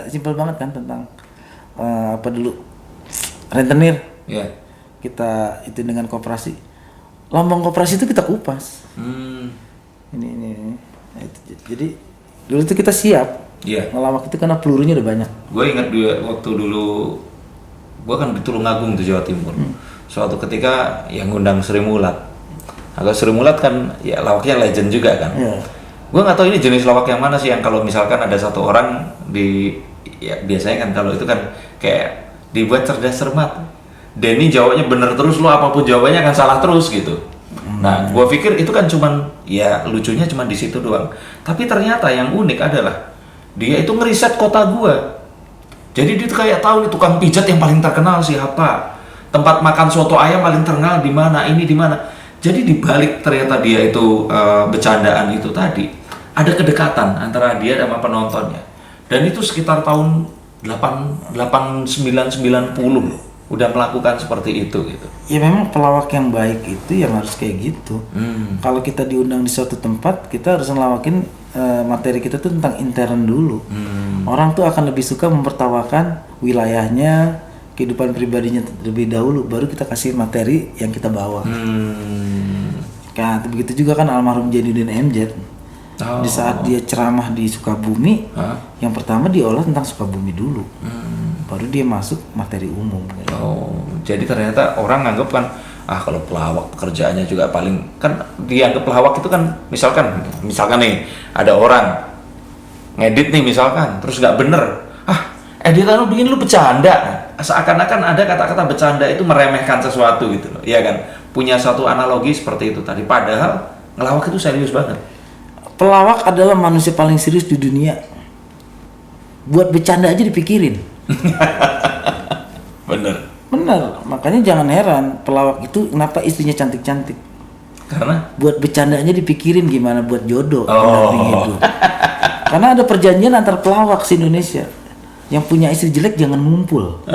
simpel banget kan, tentang apa dulu, rentenir. Yeah. Kita itu dengan koperasi. Lambang koperasi itu kita kupas. Ini. Nah, jadi dulu itu kita siap. Iya. Ngelawak itu karena pelurunya udah banyak. Gue ingat waktu dulu, gue kan di Tulungagung tuh Jawa Timur. Suatu ketika yang ngundang Sri Mulat. Agak Sri Mulat kan ya lawaknya legend juga kan. Yeah. Gue nggak tahu ini jenis lawak yang mana sih, yang kalau misalkan ada satu orang ya biasanya kan kalau itu kan kayak dibuat cerdas cermat. Denny jawabnya bener terus, lo apapun jawabannya akan salah terus gitu. Nah, gue pikir itu kan cuman ya lucunya cuman di situ doang. Tapi ternyata yang unik adalah dia itu ngeriset kota gue. Jadi dia tuh kayak tahu nih tukang pijat yang paling terkenal siapa, tempat makan soto ayam paling terkenal di mana, ini di mana. Jadi di balik ternyata dia itu bercandaan itu tadi, ada kedekatan antara dia sama penontonnya. Dan itu sekitar tahun 8990 loh, udah melakukan seperti itu gitu. Ya memang pelawak yang baik itu yang harus kayak gitu. Kalau kita diundang di suatu tempat, kita harus ngelawakin materi kita tuh tentang intern dulu. Orang tuh akan lebih suka mempertawakan wilayahnya, kehidupan pribadinya terlebih dahulu, baru kita kasih materi yang kita bawa. Nah, begitu juga kan almarhum Jainuddin MZ. Di saat dia ceramah di Sukabumi, yang pertama diolah tentang Sukabumi dulu, baru dia masuk materi umum. Jadi ternyata orang nganggep kan, kalau pelawak pekerjaannya juga paling, kan dianggap pelawak itu kan misalkan nih ada orang ngedit nih misalkan, terus nggak bener, editan lu bikin lu bercanda, seakan-akan ada kata-kata bercanda itu meremehkan sesuatu gitu loh, iya kan? Punya satu analogi seperti itu tadi, padahal ngelawak itu serius banget. Pelawak adalah manusia paling serius di dunia. Buat bercanda aja dipikirin. Bener, makanya jangan heran pelawak itu kenapa istrinya cantik-cantik. Karena buat bercandanya dipikirin gimana buat jodoh hidup. Karena ada perjanjian antar pelawak di Indonesia. Yang punya istri jelek jangan ngumpul.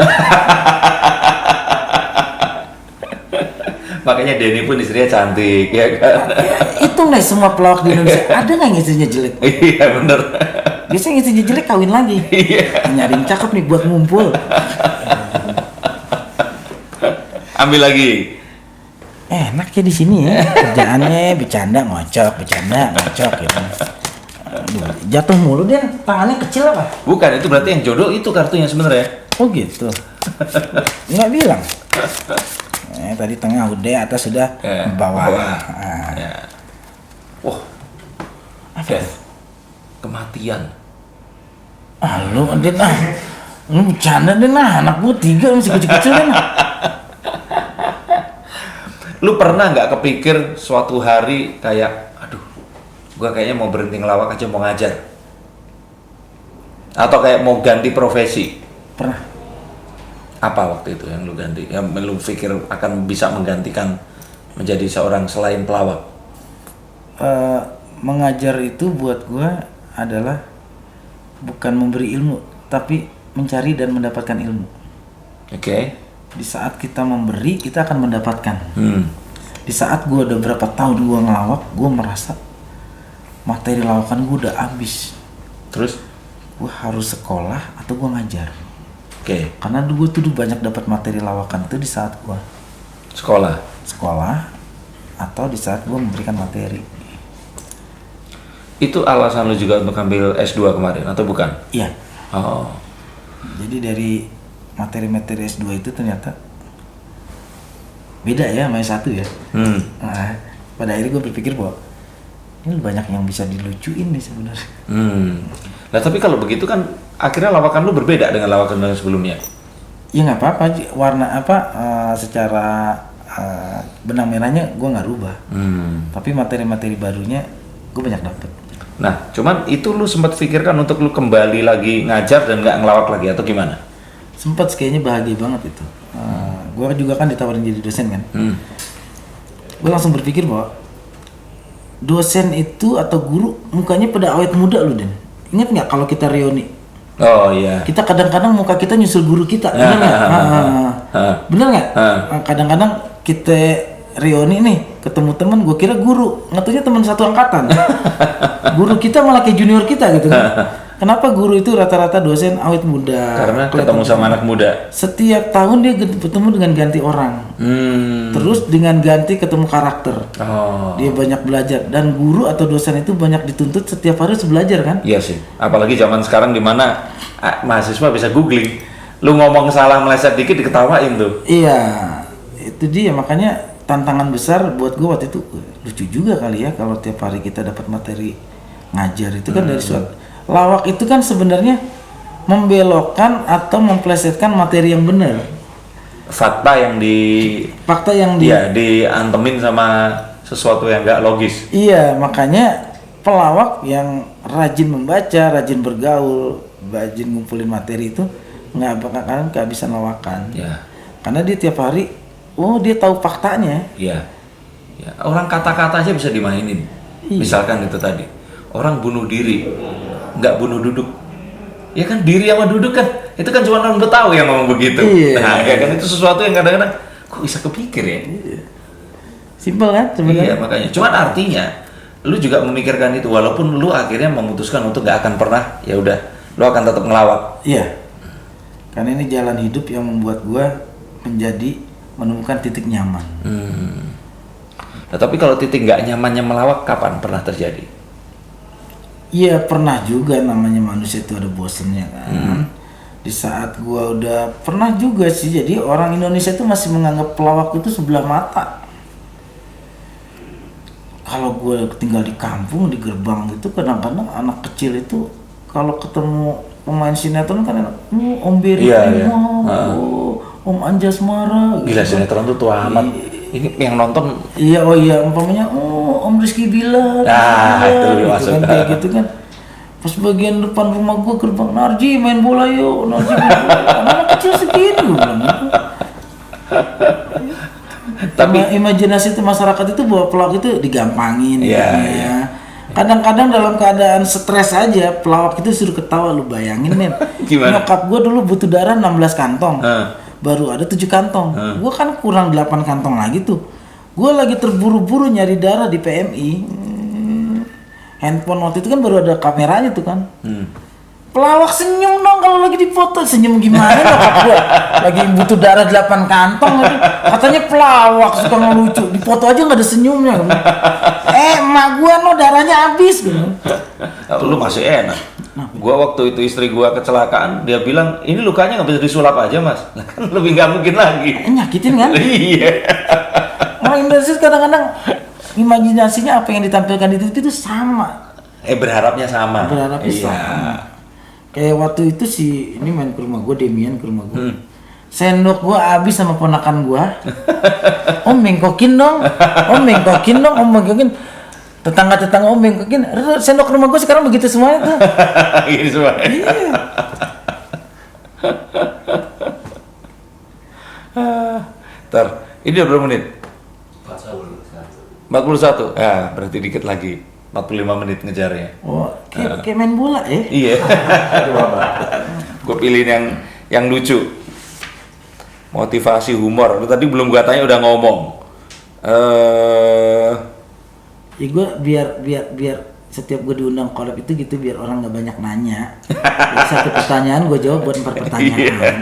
Makanya Denny pun istrinya cantik, ya kan? Itu nih semua pelawak di Indonesia. Ada nggak yang istrinya jelek? Iya bener. Biasanya istrinya jelek kawin lagi. Nyari yang cakep nih buat ngumpul. Ambil lagi. Enak ya di sini ya. Kerjaannya bercanda ngocok gitu. Aduh, jatuh mulu dia, tangannya kecil apa? Bukan, itu berarti yang jodoh itu kartunya sebenarnya. Oh gitu. Nggak bilang. Tadi tengah udah, atas sudah, bawah. Ya. Wah. Apa? Kematian. Lu Din, lu bercanda Din, anak gua 3 masih kecil-kecil Din. Lu pernah nggak kepikir suatu hari kayak, aduh, gua kayaknya mau berhenti ngelawak aja, mau ngajar, atau kayak mau ganti profesi? Pernah. Apa waktu itu yang lu ganti, yang lu pikir akan bisa menggantikan menjadi seorang selain pelawak? Mengajar itu buat gua adalah bukan memberi ilmu, tapi mencari dan mendapatkan ilmu. Oke. Di saat kita memberi, kita akan mendapatkan. Di saat gue udah berapa tahun gue ngelawak, gue merasa materi lawakan gue udah habis. Terus? Gue harus sekolah atau gue ngajar. Oke. Karena gue tuh banyak dapat materi lawakan itu di saat gue sekolah atau di saat gue memberikan materi. Itu alasan lu juga untuk ambil S2 kemarin atau bukan? Iya. Oh. Jadi dari materi-materi S2 itu ternyata beda ya sama S1 ya. Nah, pada akhirnya gue berpikir bahwa ini banyak yang bisa dilucuin nih sebenarnya. Nah tapi kalau begitu kan akhirnya lawakan lu berbeda dengan lawakan yang sebelumnya. Ya nggak apa-apa, warna apa secara benang merahnya gue nggak rubah. Tapi materi-materi barunya gue banyak dapet. Nah cuman itu lu sempat pikirkan untuk lu kembali lagi ngajar dan nggak ngelawak lagi atau gimana? Sempat, kayaknya bahagia banget itu. Gue juga kan ditawarin jadi dosen kan. Gue langsung berpikir bahwa dosen itu atau guru mukanya pada awet muda loh Den. Ingat nggak kalau kita reuni? Oh iya. Kita kadang-kadang muka kita nyusul guru kita, bener nggak? Bener nggak? Kadang-kadang kita reuni nih, ketemu temen, gue kira guru, ngatunya teman satu angkatan. Guru kita malah kayak junior kita gitu kan. Kenapa guru itu rata-rata dosen awet muda? Karena ketemu sama anak muda. Setiap tahun dia bertemu dengan ganti orang. Terus dengan ganti ketemu karakter. Dia banyak belajar. Dan guru atau dosen itu banyak dituntut setiap hari harus belajar kan? Iya sih. Apalagi zaman sekarang di mana mahasiswa bisa googling. Lu ngomong salah meleset dikit diketawain tuh. Iya. Itu dia, makanya tantangan besar buat gue waktu itu lucu juga kali ya kalau tiap hari kita dapat materi ngajar itu kan dari suatu lawak itu kan sebenarnya membelokkan atau memplesetkan materi yang benar. Fakta yang diantemin sama sesuatu yang nggak logis. Iya, makanya pelawak yang rajin membaca, rajin bergaul, rajin ngumpulin materi itu nggak bakalan kehabisan lawakan. Ya. Karena dia tiap hari, dia tahu faktanya. Iya. Ya. Orang kata-kata aja bisa dimainin. Iya. Misalkan itu tadi, orang bunuh diri, nggak bunuh duduk. Ya kan diri sama duduk kan, itu kan cuma orang Betawi yang ngomong begitu. Iya. Nah, ya kan itu sesuatu yang kadang-kadang kok bisa kepikir ya. Simpel kan sebenarnya. Iya, makanya. Cuman artinya lu juga memikirkan itu walaupun lu akhirnya memutuskan untuk nggak akan pernah, ya udah, lu akan tetap ngelawak. Iya. Karena ini jalan hidup yang membuat gua menemukan titik nyaman. Nah, tapi kalau titik nggak nyamannya melawak kapan pernah terjadi? Iya, pernah juga, namanya manusia itu ada bosennya kan. Di saat gua udah pernah juga sih, jadi orang Indonesia itu masih menganggap pelawak itu sebelah mata. Kalau gua tinggal di kampung, di gerbang gitu, kadang-kadang anak kecil itu kalau ketemu pemain sinetron kan enak, Om Beri, Om Anjasmara. Gila, gitu. sinetron tuh tua amat. Ini yang nonton. Iya, umpamanya Om Rizky Bilar. Itu gitu masuk. kan, kayak gitu kan. Pas bagian depan rumah gua gerbang, Narji main bola yuk, Narji main bola. Anak kecil segini gua bilang gitu. Tapi imajinasi itu masyarakat itu bahwa pelawak itu digampangin. Iya. Kadang-kadang dalam keadaan stres aja, pelawak itu suruh ketawa, lu bayangin men. Gimana? Nyokap gua dulu butuh darah 16 kantong. Baru ada 7 kantong. Gua kan kurang 8 kantong lagi tuh. Gua lagi terburu-buru nyari darah di PMI. Handphone waktu itu kan baru ada kameranya tuh kan. Pelawak senyum dong kalau lagi dipoto. Senyum gimana nyokap gua? Lagi butuh darah 8 kantong gitu. Katanya pelawak suka ngelucu. Dipoto aja nggak ada senyumnya. Emak gua darahnya habis gitu. Lu masih enak. Gua waktu itu istri gua kecelakaan, dia bilang ini lukanya nggak bisa disulap aja mas. Nah, kan lebih nggak mungkin lagi. Nyakitin kan? Iya. Orang Indonesia kadang-kadang imajinasinya apa yang ditampilkan di TV itu sama. Berharapnya sama. Berharapnya sama. Kayak waktu itu ini main ke rumah gue, Demian ke rumah gue. Sendok gue habis sama ponakan gue. Om mengkokin dong. Tetangga-tetangga om mengkokin. Sendok rumah gue sekarang begitu semuanya tuh. Gini semua. Iya. Ini udah berapa menit? 41. Ya, berarti dikit lagi. 45 menit ngejarnya. Oh, kayak main bola ya? Iya. Gue pilihin yang lucu. Motivasi humor. Lu tadi belum gua tanya udah ngomong. Ya gue biar setiap gue diundang collab itu gitu biar orang nggak banyak nanya. Jadi satu pertanyaan gue jawab buat 4 pertanyaan.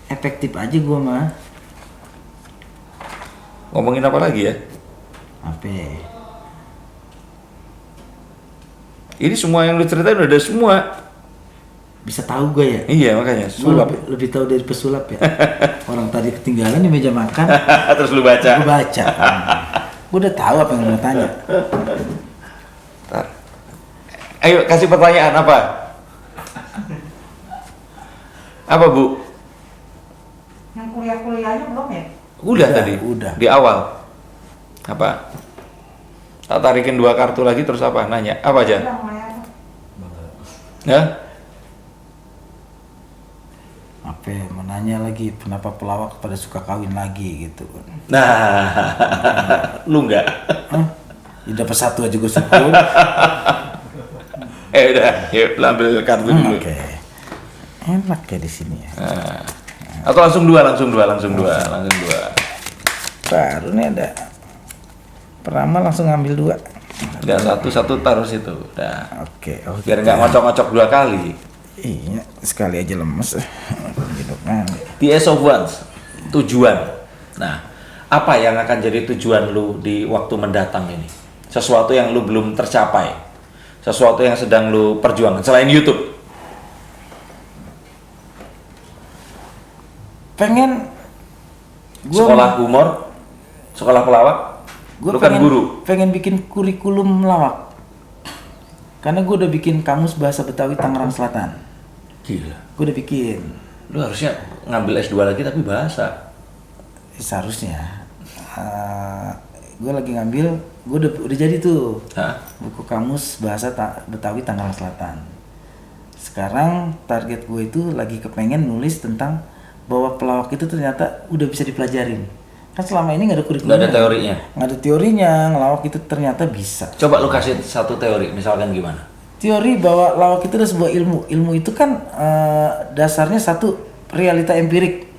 Efektif aja gue mah. Ngomongin apa lagi ya? Apa? Ini semua yang lu ceritain udah ada semua. Bisa tahu gue ya? Iya makanya sulap. Lebih tahu dari pesulap ya. Orang tadi ketinggalan di meja makan. Terus lu baca. Gue baca. Gue udah tahu apa yang lu tanya. Ntar. Ayo kasih pertanyaan apa? Apa Bu? Yang kuliah-kuliahnya belum ya? Udah tadi. Udah. Di awal. Apa? Tak tarikin 2 kartu lagi terus apa? Nanya apa aja? Ya? Apa ya, mau nanya lagi kenapa pelawak pada suka kawin lagi gitu. Nah, lu enggak? Ya dapat 1 aja gue syukur. Udah, yuk lu ambil kartu dulu. Oke. Enak ya di sini ya. Atau langsung dua. Baru nih ada. Pertama langsung ngambil 2. Enggak, satu taruh situ. Udah. Oke. Biar nggak ngocok-ngocok 2 kali. Iya, sekali aja lemes. Gitu kan. The Ace of Wands, tujuan. Nah, apa yang akan jadi tujuan lu di waktu mendatang ini? Sesuatu yang lu belum tercapai, sesuatu yang sedang lu perjuangkan selain YouTube. Pengen Sekolah humor, sekolah pelawak. Gue Lu kan guru. pengen bikin kurikulum lawak. Karena gue udah bikin kamus bahasa Betawi Tangerang Selatan. Gila. Gue udah bikin. Lu harusnya ngambil S2 lagi tapi bahasa. Seharusnya. Gue lagi ngambil, gue udah jadi tuh. Hah? Buku kamus bahasa Betawi Tangerang Selatan. Sekarang target gue itu lagi kepengen nulis tentang bahwa pelawak itu ternyata udah bisa dipelajarin. Kan selama ini nggak ada kurikulum. Nggak ada teorinya. Nggak ada teorinya, ngelawak itu ternyata bisa. Coba lu kasih satu teori, misalkan gimana? Teori bahwa lawak itu adalah sebuah ilmu. Ilmu itu kan dasarnya satu realita empirik.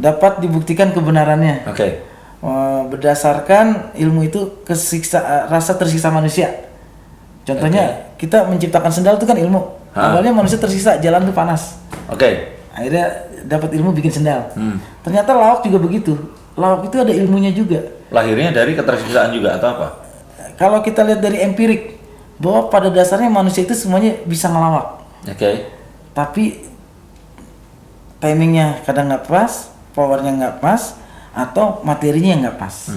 Dapat dibuktikan kebenarannya. Oke. Berdasarkan ilmu itu rasa tersiksa manusia. Contohnya kita menciptakan sendal itu kan ilmu. Awalnya manusia tersiksa, jalan tuh panas. Oke. Akhirnya dapat ilmu bikin sendal. Ternyata lawak juga begitu. Lawak itu ada ilmunya juga. Lahirnya dari ketersiksaan juga atau apa? Kalau kita lihat dari empirik, bahwa pada dasarnya manusia itu semuanya bisa ngelawak. Oke. Tapi timingnya kadang nggak pas, powernya nggak pas, atau materinya nggak pas.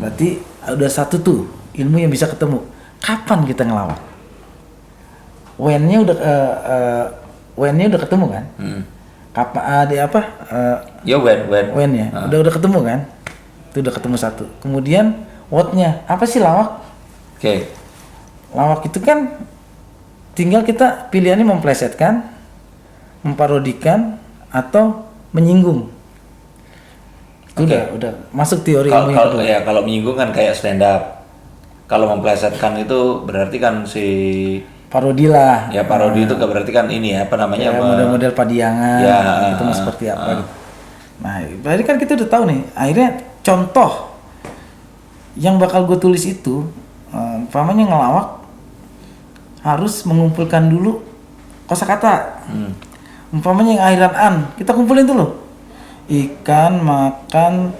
Berarti udah satu tuh ilmu yang bisa ketemu. Kapan kita ngelawak? When-nya udah ketemu kan? Kapan ada apa? Ya when When ya, udah ketemu kan? Itu udah ketemu satu. Kemudian what-nya apa sih lawak? Oke. Lawak itu kan tinggal kita pilihannya memplesetkan, memparodikan, atau menyinggung. Itu udah masuk teori ilmu yang kedua. Kalau menyinggung kan kayak stand up. Kalau memplesetkan itu berarti kan si Parodi lah. ya parodi itu berarti kan ini ya apa namanya? Ya, model-model padiangan Ya, itu mah seperti apa gitu. Nah, berarti kan kita udah tahu nih. Akhirnya contoh yang bakal gue tulis itu, umpamanya ngelawak harus mengumpulkan dulu kosakata. Umpamanya yang akhiran an, kita kumpulin dulu. Ikan makan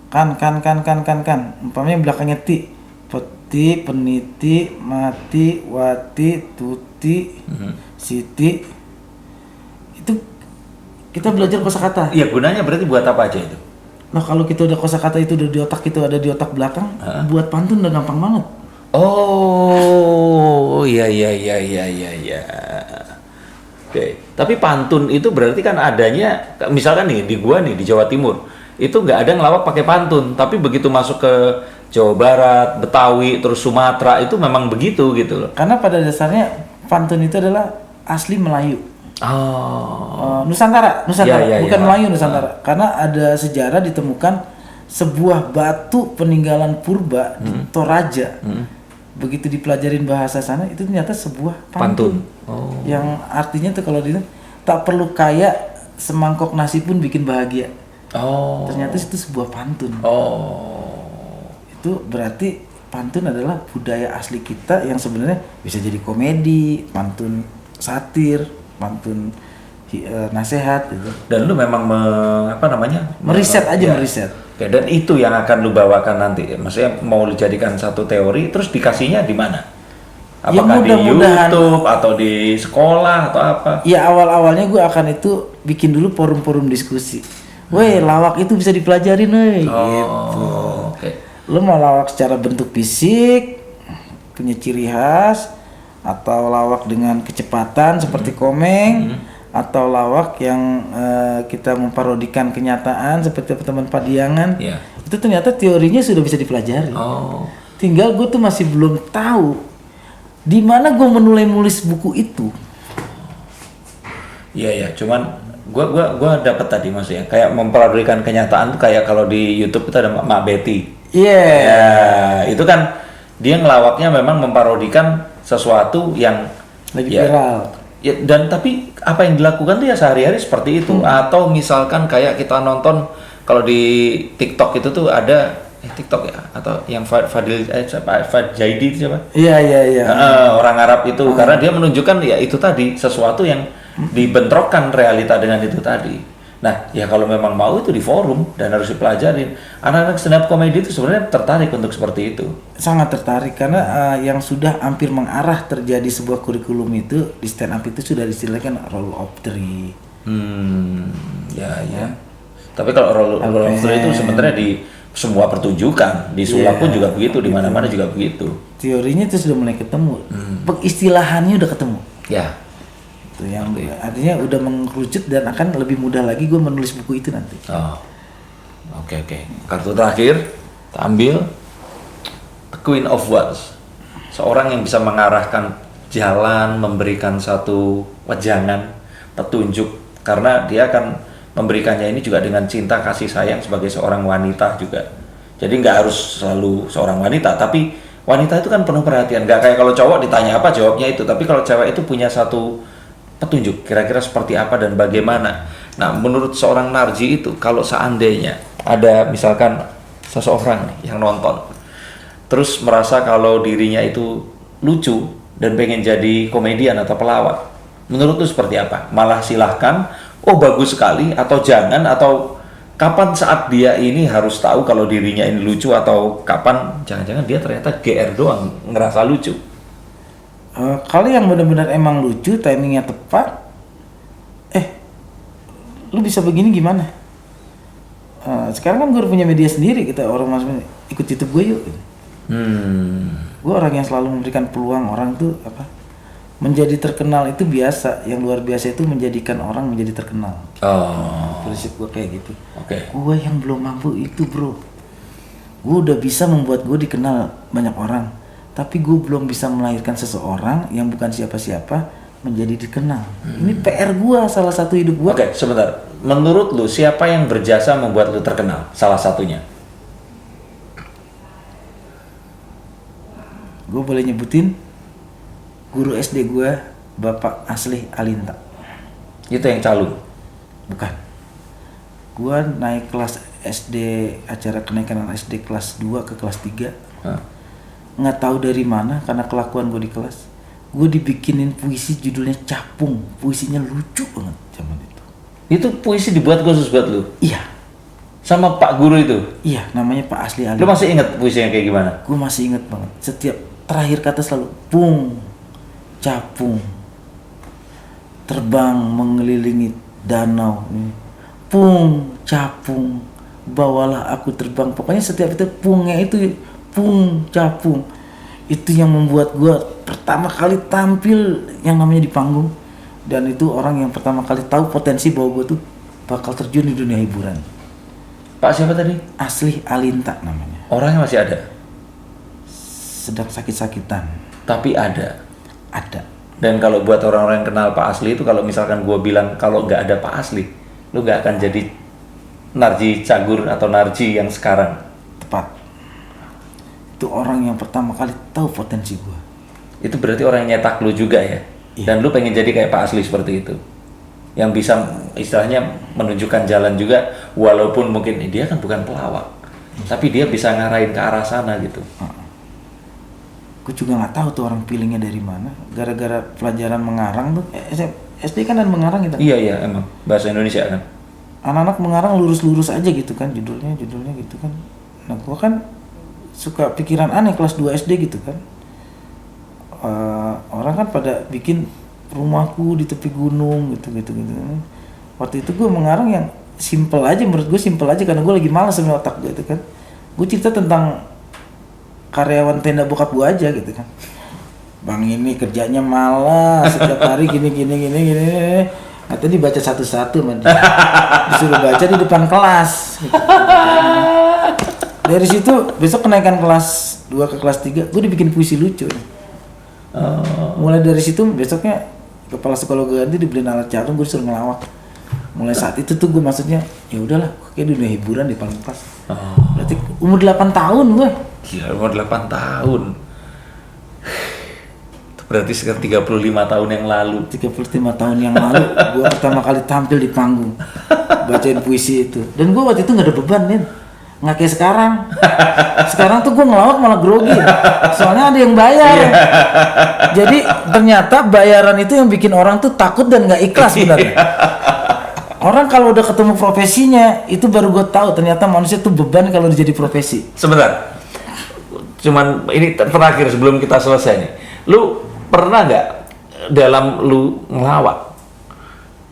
kan. Umpamanya belakangnya ti. Peti, peniti, mati, wati, tuti, siti. Itu kita belajar kosakata. Iya, gunanya berarti buat apa aja itu? Nah, kalau kita udah kosakata itu udah di otak kita, ada di otak belakang, buat pantun udah gampang banget. Oh, iya. Oke. Tapi pantun itu berarti kan adanya, misalkan nih di gua nih di Jawa Timur, itu nggak ada ngelawak pakai pantun, tapi begitu masuk ke Jawa Barat, Betawi, terus Sumatera itu memang begitu gitu loh. Karena pada dasarnya pantun itu adalah asli Melayu. Nusantara, Ya, bukan Melayu Nusantara. Karena ada sejarah ditemukan sebuah batu peninggalan purba di Toraja. Begitu dipelajarin bahasa sana itu ternyata sebuah pantun. Yang artinya tuh kalau tak perlu kaya, semangkok nasi pun bikin bahagia. Ternyata itu sebuah pantun. Itu berarti pantun adalah budaya asli kita yang sebenarnya bisa jadi komedi, pantun satir, pantun nasihat gitu. Dan lu memang meriset. Oke, dan itu yang akan lu bawakan nanti. Maksudnya mau dijadikan satu teori terus dikasihnya di mana? Apakah di YouTube atau di sekolah atau apa? Ya awalnya gue akan itu bikin dulu forum-forum diskusi. Weh, lawak itu bisa dipelajarin, gitu. Okay. Lu mau lawak secara bentuk fisik, punya ciri khas, atau lawak dengan kecepatan seperti komeng, atau lawak yang kita memparodikan kenyataan seperti teman padiangan. Itu ternyata teorinya sudah bisa dipelajari. Tinggal gue tuh masih belum tahu di mana gue menulis buku itu. Iya, cuman gua dapat tadi maksudnya kayak memparodikan kenyataan tuh kayak kalau di YouTube itu ada Mak Betty. Ya, itu kan dia ngelawaknya memang memparodikan sesuatu yang lagi viral. Ya, dan tapi apa yang dilakukan tuh ya sehari-hari seperti itu. Atau misalkan kayak kita nonton kalau di TikTok itu tuh ada TikTok ya atau yang Fadil Jaidi itu siapa? Iya. Orang Arab itu karena dia menunjukkan ya itu tadi sesuatu yang dibentrokkan realita dengan itu tadi. Nah, ya kalau memang mau itu di forum dan harus dipelajarin. Anak-anak stand up comedy itu sebenarnya tertarik untuk seperti itu. Sangat tertarik karena yang sudah hampir mengarah terjadi sebuah kurikulum itu di stand up itu sudah disediakan rule of three. Ya. Tapi kalau rule of three itu sebenarnya di semua pertunjukan di sulap pun juga begitu, di mana-mana juga begitu. Teorinya itu sudah mulai ketemu, pengistilahannya udah ketemu. Ya. Itu yang artinya udah mengerucut dan akan lebih mudah lagi gue menulis buku itu nanti. Oh. Oke. Kartu terakhir, kita ambil The Queen of Wands. Seorang yang bisa mengarahkan jalan, memberikan satu wejangan, petunjuk, karena dia akan memberikannya ini juga dengan cinta kasih sayang sebagai seorang wanita juga. Jadi nggak harus selalu seorang wanita, tapi wanita itu kan penuh perhatian. Nggak kayak kalau cowok ditanya apa jawabnya itu, tapi kalau cewek itu punya satu petunjuk kira-kira seperti apa dan bagaimana. Nah, menurut seorang narji itu, kalau seandainya ada misalkan seseorang nih yang nonton terus merasa kalau dirinya itu lucu dan pengen jadi komedian atau pelawak, menurut lu seperti apa? Malah silahkan, oh bagus sekali, atau jangan, atau kapan saat dia ini harus tahu kalau dirinya ini lucu, atau kapan jangan-jangan dia ternyata GR doang ngerasa lucu? Kalau yang benar-benar emang lucu, timingnya tepat, lu bisa begini gimana? Sekarang kan gue udah punya media sendiri, kita orang masuk ikut YouTube gue yuk. Gue orang yang selalu memberikan peluang orang tuh apa? Menjadi terkenal itu biasa, yang luar biasa itu menjadikan orang menjadi terkenal. Prinsip gue kayak gitu. Gue yang belum mampu itu bro, gue udah bisa membuat gue dikenal banyak orang, tapi gue belum bisa melahirkan seseorang yang bukan siapa-siapa menjadi dikenal. Ini PR gue, salah satu hidup gue. Oke, sebentar. Menurut lu siapa yang berjasa membuat lu terkenal? Salah satunya. Gue boleh nyebutin guru SD gue, Bapak Aslih Alinta. Itu yang calon? Bukan. Gue naik kelas SD, acara kenaikan SD kelas 2 ke kelas 3. Nggak tahu dari mana, karena kelakuan gue di kelas, gue dibikinin puisi judulnya Capung. Puisinya lucu banget zaman itu. Itu puisi dibuat khusus buat lu? Iya. Sama Pak Guru itu? Iya, namanya Pak Aslih Alinta. Lu masih inget puisinya kayak gimana? Gue masih inget banget. Setiap terakhir kata selalu pung, capung, terbang mengelilingi danau, pung, capung, bawalah aku terbang. Pokoknya setiap itu pungnya itu pung, capung. Itu yang membuat gue pertama kali tampil yang namanya di panggung, dan itu orang yang pertama kali tahu potensi bahwa gue tuh bakal terjun di dunia hiburan. Pak siapa tadi? Aslih Alinta namanya. Orangnya masih ada? Sedang sakit-sakitan. Tapi ada? Ada. Dan kalau buat orang-orang yang kenal Pak Aslih itu, kalau misalkan gue bilang kalau nggak ada Pak Aslih, lu nggak akan jadi Narji Cagur atau Narji yang sekarang. Tepat. Itu orang yang pertama kali tahu potensi gue. Itu berarti orang yang nyetak lu juga ya? Iya. Dan lu pengen jadi kayak Pak Aslih seperti itu? Yang bisa istilahnya menunjukkan jalan juga, walaupun mungkin dia kan bukan pelawak, tapi dia bisa ngarahin ke arah sana gitu. Gue juga nggak tahu tuh orang feelingnya dari mana. Gara-gara pelajaran mengarang tuh, SD kan dan mengarang gitu. Iya emang bahasa Indonesia kan. Anak-anak mengarang lurus-lurus aja gitu kan, judulnya gitu kan. Nah gue kan suka pikiran aneh kelas 2 SD gitu kan. Orang kan pada bikin rumahku di tepi gunung gitu. Waktu itu gue mengarang yang simple aja, menurut gue simple aja karena gue lagi malas sama otak gue gitu kan. Gue cerita tentang karyawan tenda bokap gue aja gitu kan. Bang ini kerjanya malas, setiap hari gini. Nanti dibaca satu-satu man. Disuruh baca di depan kelas gitu. Dari situ besok kenaikan kelas 2 ke kelas 3 gue dibikin puisi lucu. Mulai dari situ besoknya kepala sekolah gue ganti, dibeliin alat calon, gue disuruh ngelawak. Mulai saat itu tuh gue maksudnya ya udahlah, kayak dunia hiburan di paling pas. Berarti umur 8 tahun gue. Gila, umur 8 tahun. Itu berarti sekitar 35 tahun yang lalu. 35 tahun yang lalu gue pertama kali tampil di panggung bacain puisi itu. Dan gue waktu itu gak ada beban nih, nggak kayak sekarang. Sekarang tuh gue ngelawak malah grogi, soalnya ada yang bayar. Jadi ternyata bayaran itu yang bikin orang tuh takut dan nggak ikhlas sebenarnya. Orang kalau udah ketemu profesinya itu baru gue tahu ternyata manusia tuh beban kalau udah jadi profesi. Sebentar, cuman ini terakhir sebelum kita selesai nih, lu pernah nggak dalam lu ngelawak,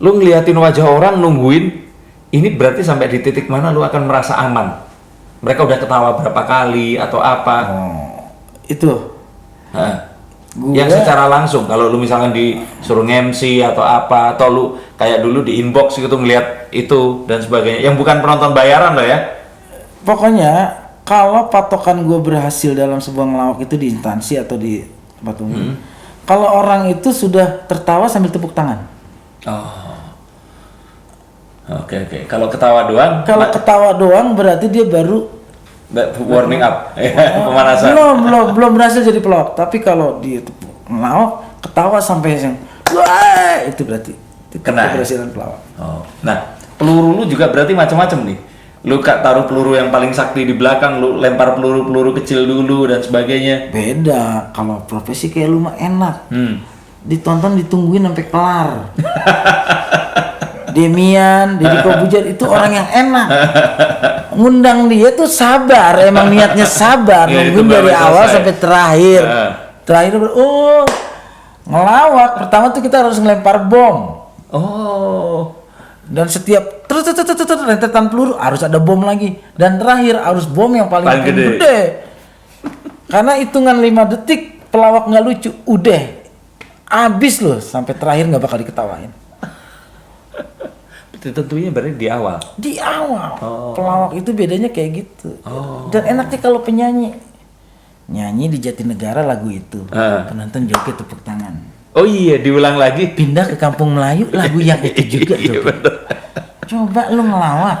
lu ngeliatin wajah orang nungguin ini berarti sampai di titik mana lu akan merasa aman? Mereka udah ketawa berapa kali atau apa? Itu. Yang secara langsung, kalau lu misalkan disuruh MC atau apa, atau lu kayak dulu di inbox gitu ngeliat itu dan sebagainya, yang bukan penonton bayaran lah ya. Pokoknya kalau patokan gue berhasil dalam sebuah ngelawak itu di instansi atau di tempat umum, kalau orang itu sudah tertawa sambil tepuk tangan. Oke. Kalau ketawa doang? Kalau ketawa doang berarti dia baru warming up, pemanasan. Belum berhasil jadi pelawak. Tapi kalau dia ngelawak, ketawa sampai yang wah, itu berarti kena keberhasilan pelawak. Nah, peluru lu juga berarti macam-macam nih. Lu taruh peluru yang paling sakti di belakang, lu lempar peluru kecil dulu dan sebagainya. Beda. Kalau profesi kayak lu mah enak. Ditonton ditungguin sampai kelar. Demian, Deddy Kobuzer itu orang yang enak. Ngundang dia tuh sabar, emang niatnya sabar, nungguin dari awal sampai terakhir. Terakhir ngelawak. Pertama tuh kita harus ngelempar bom. Dan setiap rentetan peluru harus ada bom lagi. Dan terakhir harus bom yang paling gede. Karena hitungan 5 detik pelawak nggak lucu, udah abis loh, sampai terakhir nggak bakal diketawain. Tentunya berarti di awal. Di awal. Pelawak itu bedanya kayak gitu. Dan enaknya kalau penyanyi nyanyi di Jatinegara lagu itu, penonton joget tepuk tangan. Oh iya, diulang lagi. Pindah ke Kampung Melayu lagu yang itu juga joget. Coba lu ngelawak.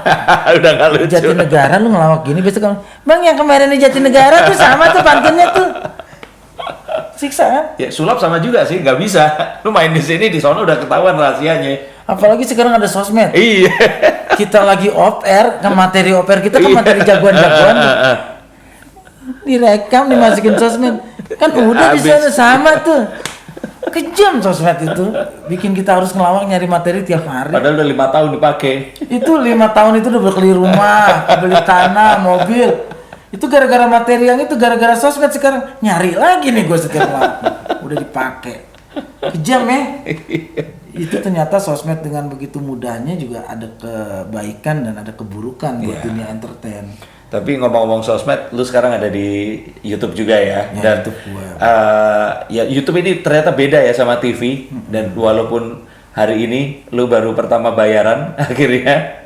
Udah nggak lucu. Jatinegara lu ngelawak gini, besok kamu, Bang yang kemarin di Jatinegara tuh sama tuh pantunnya tuh. Siksa kan? Ya sulap sama juga sih, nggak bisa. Lu main di sini, di sono udah ketahuan rahasianya. Apalagi sekarang ada sosmed. Iya. Kita lagi off air, kan materi off air kita kan materi jagoan-jagoan. Direkam, dimasukin sosmed. Kan udah di sana sama tuh. Kejam sosmed itu. Bikin kita harus ngelawak nyari materi tiap hari. Padahal udah 5 tahun dipakai. Itu 5 tahun itu udah beli rumah, beli tanah, mobil. Itu gara-gara materi yang itu, gara-gara sosmed sekarang nyari lagi nih gue setiap ngelawak. Udah dipakai. Kejam ya. Itu ternyata sosmed dengan begitu mudahnya juga ada kebaikan dan ada keburukan buat dunia entertain. Tapi ngomong-ngomong sosmed, lu sekarang ada di YouTube juga ya? Dan YouTube gue. Ya YouTube ini ternyata beda ya sama TV. Dan walaupun hari ini lu baru pertama bayaran, akhirnya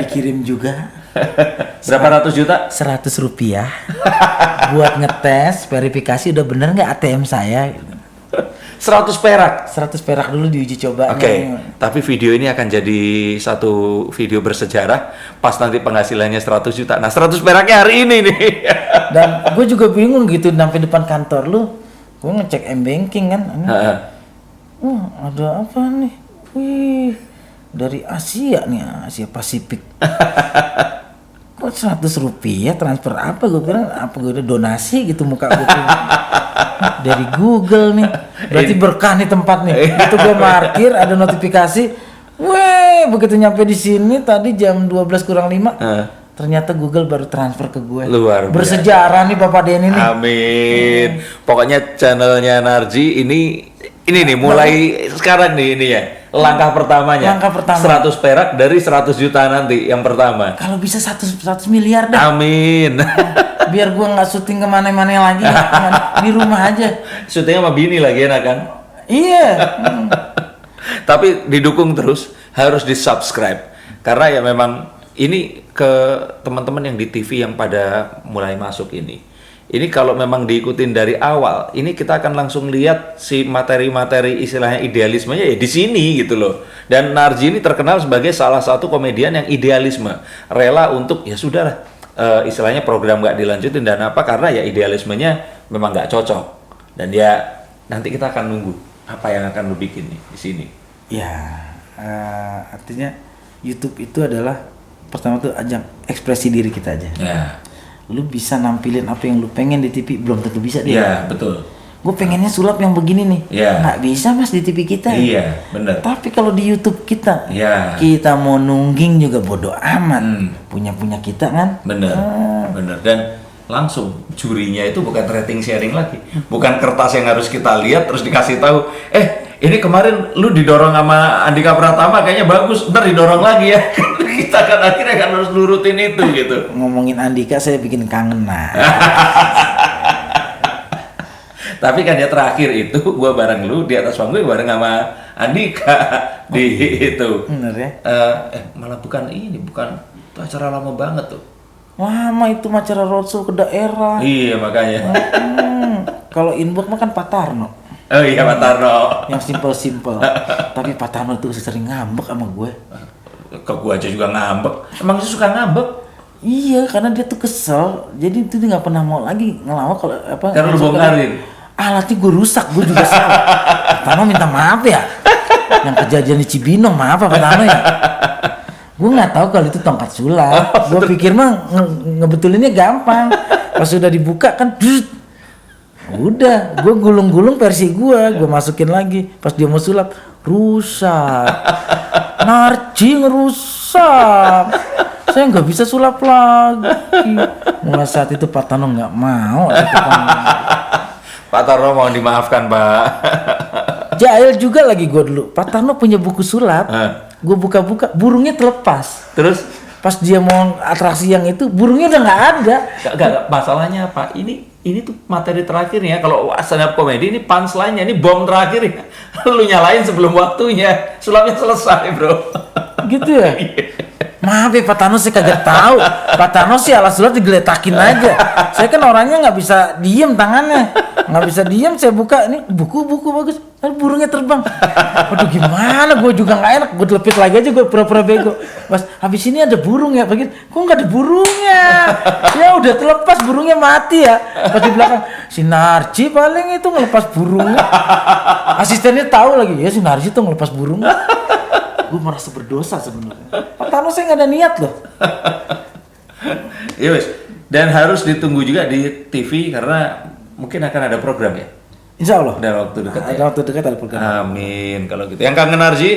dikirim juga. Berapa ratus juta? 100 rupiah buat ngetes verifikasi udah bener nggak ATM saya. 100 perak. 100 perak dulu diuji coba. Oke. Tapi video ini akan jadi satu video bersejarah pas nanti penghasilannya 100 juta. Nah, 100 peraknya hari ini nih. Dan gue juga bingung gitu sampai depan kantor lu. Gue ngecek M-Banking kan. Ada apa nih? Wih, dari Asia nih, Asia Pasifik. Kok 100 rupiah transfer apa? Gue kira apa gue udah donasi gitu muka gue tuh. Dari Google nih. Berarti berkah nih tempat nih. Itu gue parkir ada notifikasi. Weh, begitu nyampe di sini tadi jam 12:05. Ternyata Google baru transfer ke gue. Luar biasa. Bersejarah nih Bapak Denny nih. Amin. Pokoknya channelnya Narji ini nih mulai sekarang nih ini ya. Langkah pertamanya. 100 perak dari 100 juta nanti yang pertama. Kalau bisa 100 miliar dah. Amin. Biar gua nggak syuting kemana-mana lagi, di rumah aja. Syutingnya sama bini lagi enak kan? Iya. Tapi didukung terus, harus di subscribe. Karena ya memang ini ke teman-teman yang di TV yang pada mulai masuk ini. Ini kalau memang diikutin dari awal, ini kita akan langsung lihat si materi-materi istilahnya idealismenya ya di sini gitu loh. Dan Narji ini terkenal sebagai salah satu komedian yang idealisme, rela untuk ya sudahlah, istilahnya program nggak dilanjutin dan apa karena ya idealismenya memang nggak cocok. Dan ya nanti kita akan nunggu apa yang akan lu bikin nih di sini. Ya, artinya YouTube itu adalah pertama tuh ajang ekspresi diri kita aja. Ya. Lu bisa nampilin apa yang lu pengen di TV, belum tentu bisa dia. Iya, betul. Gue pengennya sulap yang begini nih. Iya. Nggak bisa mas di TV kita. Iya, bener. Tapi kalau di YouTube kita, iya, kita mau nungging juga bodo amat. Punya kita kan. Bener, bener. Dan langsung jurinya itu bukan rating sharing lagi, bukan kertas yang harus kita lihat terus dikasih tahu. ini kemarin lu didorong sama Andika Pratama kayaknya bagus, ntar didorong lagi ya. Kita kan akhirnya kan harus nurutin itu gitu. Ngomongin Andika saya bikin kangen nah. Tapi kan ya terakhir itu gua bareng lu di atas panggung bareng sama Andika di itu. Bener ya? Malah bukan ini, bukan itu acara lama banget tuh. Lama itu acara roadshow ke daerah. Iya makanya. Kalau inbox mah kan Pak Tarno. Oh iya Pak Tarno. Yang simple. Tapi Pak Tarno tuh sering ngambek sama gue. Ke gua aja juga ngambek. Emang dia suka ngambek? Iya, karena dia tuh kesel. Jadi itu dia nggak pernah mau lagi ngelawak kalau apa. Karena lu bongkarin. Alatnya gue rusak, gue juga salah. Pak Tarno minta maaf ya. Yang kejadian di Cibinong, maaf Pak Tarno ya. Gue nggak tahu kalau itu tongkat sulap. Gue pikir mah ngebetulinnya gampang. Pas sudah dibuka kan, udah, gue gulung-gulung versi gue masukin lagi. Pas dia mau sulap, rusak. Narji ngerusak. Saya nggak bisa sulap lagi. Mulai saat itu Pak Tarno nggak mau. Pak Tarno mau dimaafkan Pak. Jahil juga lagi gue dulu. Pak Tarno punya buku sulap. Gue buka-buka, burungnya terlepas. Terus pas dia mau atraksi yang itu, burungnya udah nggak ada. Gak, masalahnya apa? Ini tuh materi terakhirnya. Kalau stand up comedy ini punchline-nya, ini bom terakhir ya. Lu nyalain sebelum waktunya, sulapnya selesai bro. Gitu ya? Maaf ya Pak Tarno, saya kagak tahu. Pak Tarno sih alas sulap digeletakin aja. Saya kan orangnya nggak bisa diem tangannya, nggak bisa diem. Saya buka ini buku bagus, burungnya terbang. Waduh gimana? Gue juga nggak enak. Gue telepit lagi aja, gue pura-pura bego. Mas, habis ini ada burung ya? Begitu. Kok nggak ada burungnya? Ya udah terlepas, burungnya mati ya. Pas di belakang si Narji paling itu ngelepas burungnya. Asistennya tahu lagi ya si Narji tuh ngelepas burungnya. Gue merasa berdosa sebenarnya. Pak Tarno saya nggak ada niat loh. Ya wes. Dan harus ditunggu juga di TV karena mungkin akan ada program ya. Insya Allah. Dan waktu dekat. Ada waktu dekat ada program. Amin kalau gitu. Yang kangen Narji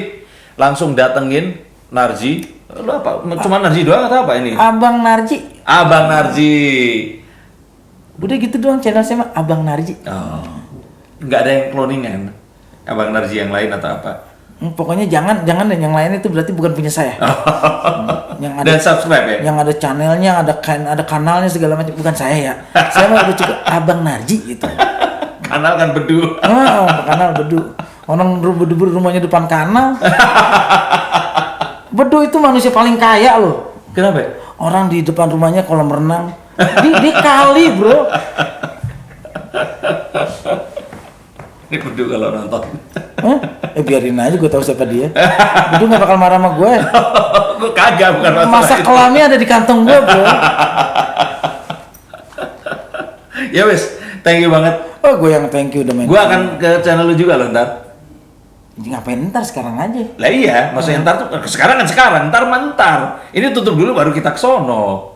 langsung datengin Narji. Lu apa? Cuma Narji doang atau apa ini? Abang Narji. Abang Narji. Udah gitu doang channel saya mah Abang Narji. Oh. Nggak ada yang cloningan. Abang Narji yang lain atau apa? Pokoknya jangan deh, yang lain itu berarti bukan punya saya. Yang ada, dan subscribe ya. Yang ada channelnya, ada kanalnya segala macam, bukan saya ya. Saya mah udah cukup Abang Narji gitu. Kanal kan bedu. Kanal bedu. Orang bedu rumahnya depan kanal. Bedu itu manusia paling kaya loh. Kenapa? Orang di depan rumahnya kolam renang. Di kali bro. Ini bedu kalau nonton. Biarin aja, gue tahu siapa dia. Bedu nggak bakal marah sama gue. Gue kagak, bukan masalah Masa itu. kelamnya ada di kantong gue bro. Ya wes, thank you banget. Oh gue yang thank you udah main. Gue akan ke channel lu juga loh ntar. Ngapain ntar, sekarang aja. Lah iya, maksudnya ntar tuh sekarang kan sekarang, ntar mentar. Ini tutup dulu baru kita ke sono.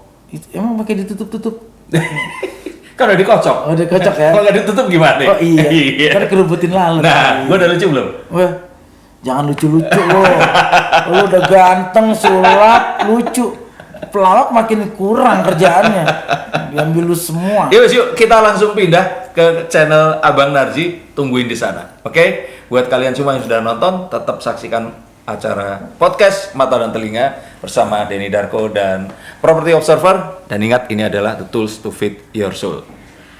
Emang pakai ditutup-tutup? Kan udah dikocok. Oh udah kocok ya? Kalau nggak ditutup gimana? Oh iya. Kan kerubutin lalu. Nah, gue udah lucu belum? Wah, jangan lucu-lucu lo. Lo udah ganteng, sulap, lucu. Pelawak makin kurang kerjaannya. Diambil lu semua. Yuk, kita langsung pindah ke channel Abang Narji. Tungguin di sana. Oke? Buat kalian semua yang sudah nonton, tetap saksikan acara podcast Mata dan Telinga bersama Denny Darko dan Property Observer. Dan ingat, ini adalah the tools to feed your soul.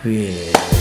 Wih.